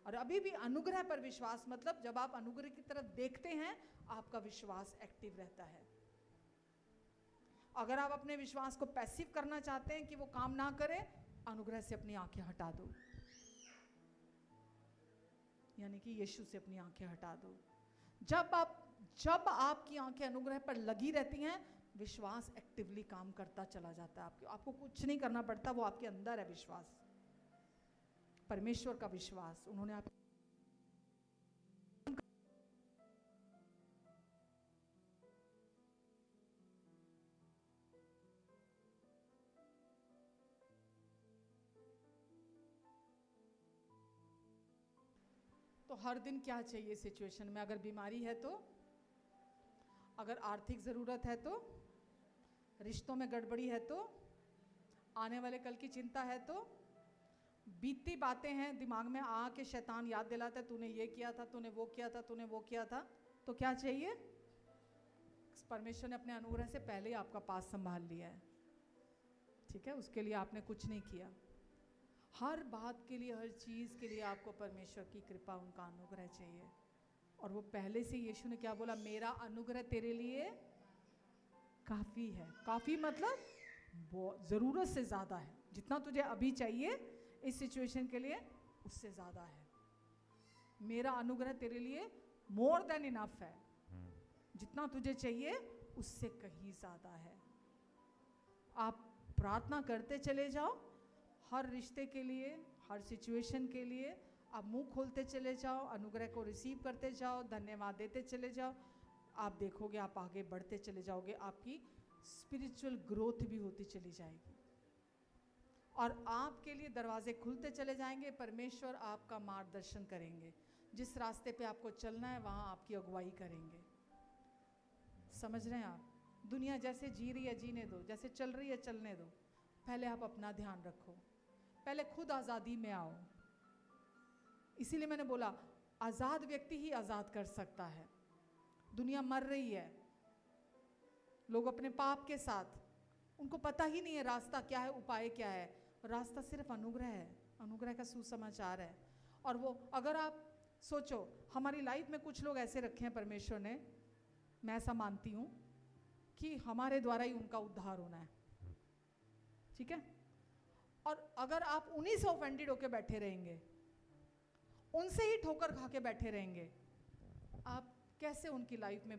और अभी भी अनुग्रह पर विश्वास मतलब जब आप अनुग्रह की तरफ देखते हैं, आपका विश्वास एक्टिव रहता है। अगर आप अपने विश्वास को पैसिव करना चाहते हैं कि वो काम ना करे, अनुग्रह से अपनी आंखें हटा दो, यानी कि यीशु से अपनी आंखें हटा दो। जब आपकी आंखें अनुग्रह पर लगी रहती हैं, विश्वास एक्टिवली काम करता चला जाता है। आपको कुछ नहीं करना पड़ता, वो आपके अंदर है विश्वास, परमेश्वर का विश्वास। उन्होंने आप तो हर दिन क्या चाहिए सिचुएशन में? अगर बीमारी है तो, अगर आर्थिक ज़रूरत है तो, रिश्तों में गड़बड़ी है तो, आने वाले कल की चिंता है तो, बीतती बातें हैं दिमाग में आके शैतान याद दिलाता है तूने ये किया था, तूने वो किया था, तूने वो किया था, तो क्या चाहिए? परमेश्वर ने अपने अनुग्रह से पहले ही आपका पास संभाल लिया है, ठीक है? उसके लिए आपने कुछ नहीं किया। हर बात के लिए, हर चीज़ के लिए आपको परमेश्वर की कृपा, उनका अनुग्रह चाहिए। और वो पहले से यीशु ने क्या बोला? मेरा अनुग्रह तेरे लिए काफ़ी है। काफ़ी मतलब वो ज़रूरत से ज़्यादा है। जितना तुझे अभी चाहिए इस सिचुएशन के लिए, उससे ज़्यादा है। मेरा अनुग्रह तेरे लिए मोर देन इनफ है। जितना तुझे चाहिए उससे कहीं ज़्यादा है। आप प्रार्थना करते चले जाओ, हर रिश्ते के लिए, हर सिचुएशन के लिए आप मुंह खोलते चले जाओ, अनुग्रह को रिसीव करते जाओ, धन्यवाद देते चले जाओ। आप देखोगे आप आगे बढ़ते चले जाओगे, आपकी स्पिरिचुअल ग्रोथ भी होती चली जाएगी और आपके लिए दरवाजे खुलते चले जाएंगे। परमेश्वर आपका मार्गदर्शन करेंगे, जिस रास्ते पे आपको चलना है वहाँ आपकी अगुवाई करेंगे। समझ रहे हैं आप? दुनिया जैसे जी रही है जीने दो, जैसे चल रही है चलने दो। पहले आप अपना ध्यान रखो, पहले खुद आज़ादी में आओ। इसीलिए मैंने बोला आज़ाद व्यक्ति ही आज़ाद कर सकता है। दुनिया मर रही है, लोग अपने पाप के साथ, उनको पता ही नहीं है रास्ता क्या है, उपाय क्या है। रास्ता सिर्फ अनुग्रह है, अनुग्रह का सुसमाचार है। और वो अगर आप सोचो, हमारी लाइफ में कुछ लोग ऐसे रखे हैं परमेश्वर ने, मैं ऐसा मानती हूँ कि हमारे द्वारा ही उनका उद्धार होना है, ठीक है? और अगर आप उन्हीं से ऑफेंडेड होकर बैठे रहेंगे, उनसे ही ठोकर खा के बैठे रहेंगे, आप कैसे उनकी लाइफ में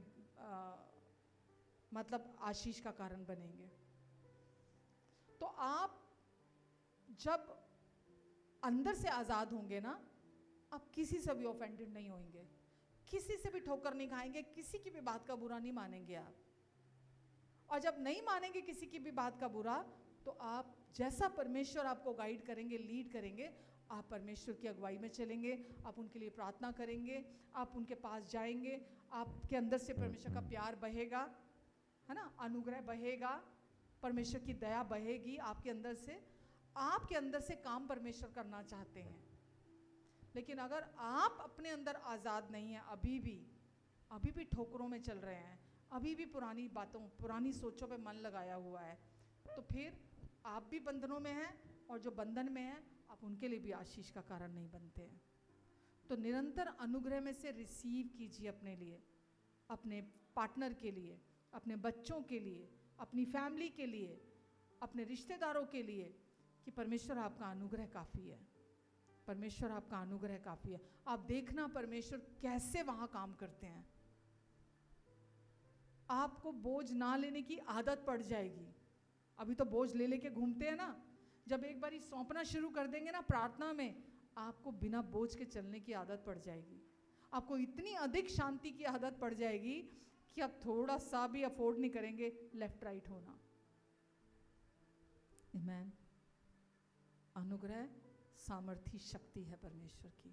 मतलब आशीष का कारण बनेंगे? तो आप जब अंदर से आज़ाद होंगे ना, आप किसी से भी ऑफेंडेड नहीं होंगे, किसी से भी ठोकर नहीं खाएंगे, किसी की भी बात का बुरा नहीं मानेंगे आप। और जब नहीं मानेंगे किसी की भी बात का बुरा, तो आप जैसा परमेश्वर आपको गाइड करेंगे, लीड करेंगे, आप परमेश्वर की अगुवाई में चलेंगे, आप उनके लिए प्रार्थना करेंगे, आप उनके पास जाएंगे, आपके अंदर से परमेश्वर का प्यार बहेगा, है ना? अनुग्रह बहेगा, परमेश्वर की दया बहेगी आपके अंदर से। आपके अंदर से काम परमेश्वर करना चाहते हैं, लेकिन अगर आप अपने अंदर आज़ाद नहीं हैं, अभी भी ठोकरों में चल रहे हैं, अभी भी पुरानी बातों, पुरानी सोचों पे मन लगाया हुआ है, तो फिर आप भी बंधनों में हैं, और जो बंधन में हैं आप उनके लिए भी आशीष का कारण नहीं बनते हैं। तो निरंतर अनुग्रह में से रिसीव कीजिए अपने लिए, अपने पार्टनर के लिए, अपने बच्चों के लिए, अपनी फैमिली के लिए, अपने रिश्तेदारों के लिए, कि परमेश्वर आपका अनुग्रह काफ़ी है, परमेश्वर आपका अनुग्रह काफ़ी है। आप देखना परमेश्वर कैसे वहाँ काम करते हैं। आपको बोझ ना लेने की आदत पड़ जाएगी। अभी तो बोझ ले लेके घूमते हैं ना, जब एक बार सौंपना शुरू कर देंगे ना प्रार्थना में, आपको बिना बोझ के चलने की आदत पड़ जाएगी। आपको इतनी अधिक शांति की आदत पड़ जाएगी कि आप थोड़ा सा भी अफोर्ड नहीं करेंगे लेफ्ट राइट होना। आमीन। अनुग्रह सामर्थी शक्ति है परमेश्वर की,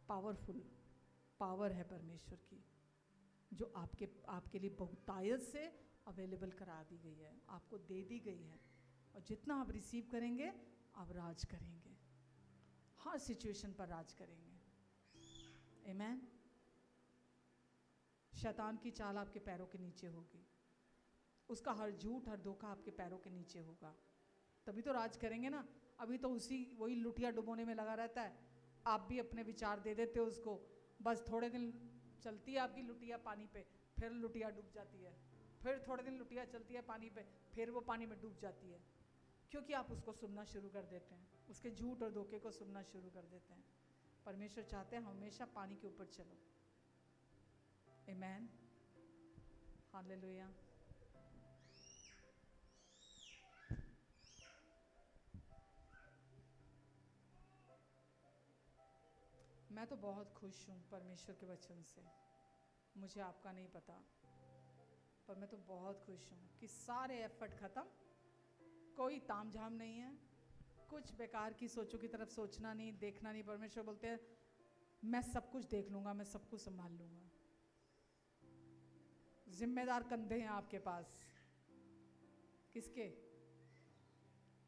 पावरफुल पावर है परमेश्वर की, जो आपके लिए बहुतायत से अवेलेबल करा दी गई है, आपको दे दी गई है। और जितना आप रिसीव करेंगे आप राज करेंगे, हर सिचुएशन पर राज करेंगे। आमीन। शैतान की चाल आपके पैरों के नीचे होगी, उसका हर झूठ, हर धोखा आपके पैरों के नीचे होगा, तभी तो राज करेंगे ना। अभी तो वही लुटिया डुबोने में लगा रहता है। आप भी अपने विचार दे देते हो उसको, बस थोड़े दिन चलती है आपकी लुटिया पानी पे, फिर लुटिया डूब जाती है, फिर थोड़े दिन लुटिया चलती है पानी पे, फिर वो पानी में डूब जाती है, क्योंकि आप उसको सुनना शुरू कर देते हैं, उसके झूठ और धोखे को सुनना शुरू कर देते हैं। परमेश्वर चाहते हैं हमेशा पानी के ऊपर चलो। आमीन। हालेलुया। मैं तो बहुत खुश हूँ परमेश्वर के वचन से, मुझे आपका नहीं पता, पर मैं तो बहुत खुश हूँ कि सारे एफर्ट ख़त्म, कोई तामझाम नहीं है, कुछ बेकार की सोचों की तरफ सोचना नहीं, देखना नहीं। परमेश्वर बोलते हैं मैं सब कुछ देख लूँगा, मैं सब कुछ संभाल लूँगा। जिम्मेदार कंधे हैं आपके पास। किसके?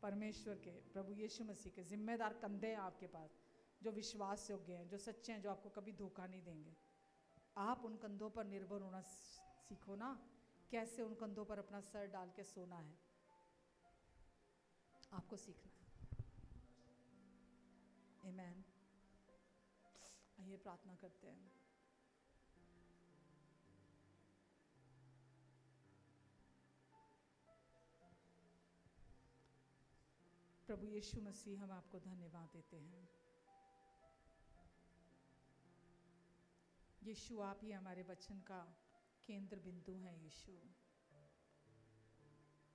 परमेश्वर के, प्रभु यीशु मसीह के जिम्मेदार कंधे हैं आपके पास, जो विश्वास योग्य हैं, जो सच्चे हैं, जो आपको कभी धोखा नहीं देंगे। आप उन कंधों पर निर्भर होना सीखो ना, कैसे उन कंधों पर अपना सर डाल के सोना है, आपको सीखना है। आमीन। आइए प्रार्थना करते हैं। प्रभु यीशु मसीह, हम आपको धन्यवाद देते हैं। यीशु, आप ही हमारे वचन का केंद्र बिंदु हैं। यीशु,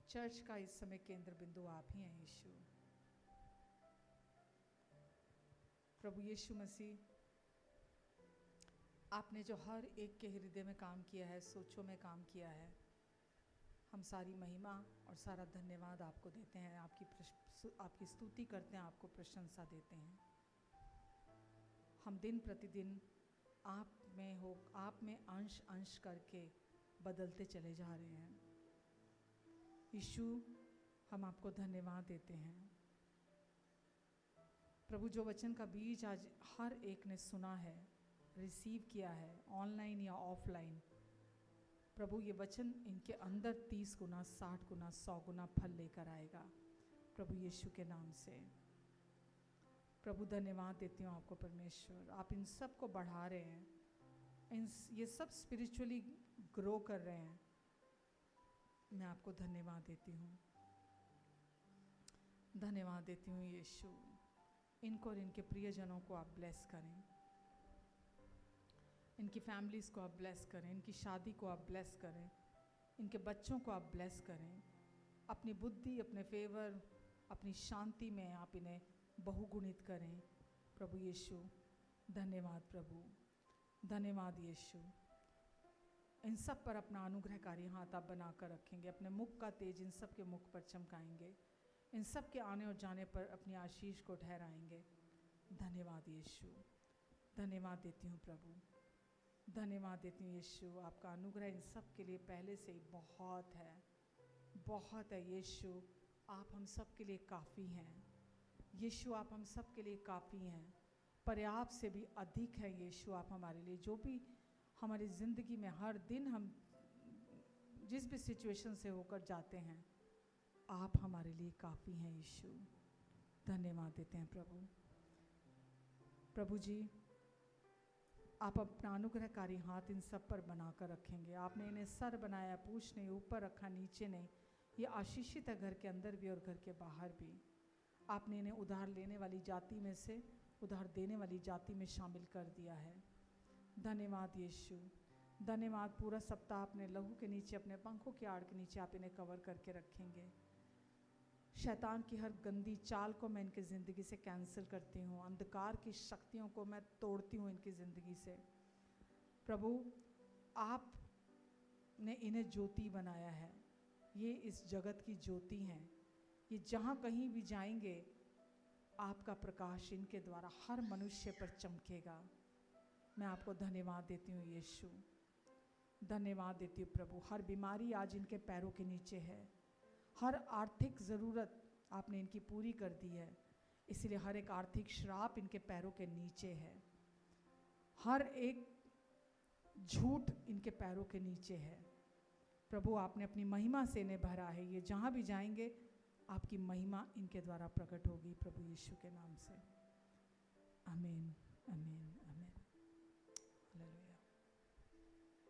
चर्च का इस समय केंद्र बिंदु आप ही हैं। यीशु, प्रभु यीशु मसीह, आपने जो हर एक के हृदय में काम किया है, सोचों में काम किया है, हम सारी महिमा और सारा धन्यवाद आपको देते हैं। आपकी स्तुति करते हैं, आपको प्रशंसा देते हैं। हम दिन प्रतिदिन आप में अंश अंश करके बदलते चले जा रहे हैं। यीशु, हम आपको धन्यवाद देते हैं। प्रभु, जो वचन का बीज आज हर एक ने सुना है, रिसीव किया है, ऑनलाइन या ऑफलाइन, प्रभु ये वचन इनके अंदर 30 गुना, 60 गुना, 100 गुना फल लेकर आएगा, प्रभु यीशु के नाम से। प्रभु, धन्यवाद देती हूँ आपको परमेश्वर, आप इन सब को बढ़ा रहे हैं, ये सब स्पिरिचुअली ग्रो कर रहे हैं। मैं आपको धन्यवाद देती हूँ, धन्यवाद देती हूँ यीशु। इनको और इनके प्रियजनों को आप ब्लेस करें, इनकी फैमिलीज़ को आप ब्लेस करें, इनकी शादी को आप ब्लेस करें, इनके बच्चों को आप ब्लेस करें। अपनी बुद्धि, अपने फेवर, अपनी शांति में आप इन्हें बहुगुणित करें, प्रभु यीशु। धन्यवाद प्रभु, धन्यवाद यीशु। इन सब पर अपना अनुग्रहकारी हाथ आप बनाकर रखेंगे, अपने मुख का तेज इन सब के मुख पर चमकाएंगे, इन सब के आने और जाने पर अपनी आशीष को ठहराएंगे। धन्यवाद यीशु, धन्यवाद देती हूँ प्रभु, धन्यवाद देती हूँ यीशु। आपका अनुग्रह इन सब के लिए पहले से ही बहुत है, बहुत है यीशु। आप हम सब के लिए काफ़ी हैं यीशु, आप हम सब के लिए काफ़ी हैं, पर्याप्त से भी अधिक है यीशु। आप हमारे लिए जो भी हमारी ज़िंदगी में हर दिन हम जिस भी सिचुएशन से होकर जाते हैं, आप हमारे लिए काफ़ी हैं यीशु। धन्यवाद देते हैं प्रभु। प्रभु जी, आप अपना अनुग्रहकारी हाथ इन सब पर बनाकर रखेंगे। आपने इन्हें सर बनाया, पूछ नहीं, ऊपर रखा, नीचे नहीं। ये आशीषित है घर के अंदर भी और घर के बाहर भी। आपने इन्हें उधार लेने वाली जाति में से उधार देने वाली जाति में शामिल कर दिया है। धन्यवाद यीशु, धन्यवाद। पूरा सप्ताह अपने लहू के नीचे, अपने पंखों की आड़ के नीचे आप इन्हें कवर करके रखेंगे। शैतान की हर गंदी चाल को मैं इनकी ज़िंदगी से कैंसिल करती हूँ, अंधकार की शक्तियों को मैं तोड़ती हूँ इनकी ज़िंदगी से। प्रभु, आपने इन्हें ज्योति बनाया है, ये इस जगत की ज्योति हैं। ये जहाँ कहीं भी जाएंगे, आपका प्रकाश इनके द्वारा हर मनुष्य पर चमकेगा। मैं आपको धन्यवाद देती हूँ यीशु, धन्यवाद देती हूँ प्रभु। हर बीमारी आज इनके पैरों के नीचे है, हर आर्थिक ज़रूरत आपने इनकी पूरी कर दी है, इसलिए हर एक आर्थिक श्राप इनके पैरों के नीचे है, हर एक झूठ इनके पैरों के नीचे है। प्रभु, आपने अपनी महिमा से इन्हें भरा है, ये जहाँ भी जाएंगे आपकी महिमा इनके द्वारा प्रकट होगी, प्रभु यीशु के नाम से। आमीन, आमीन।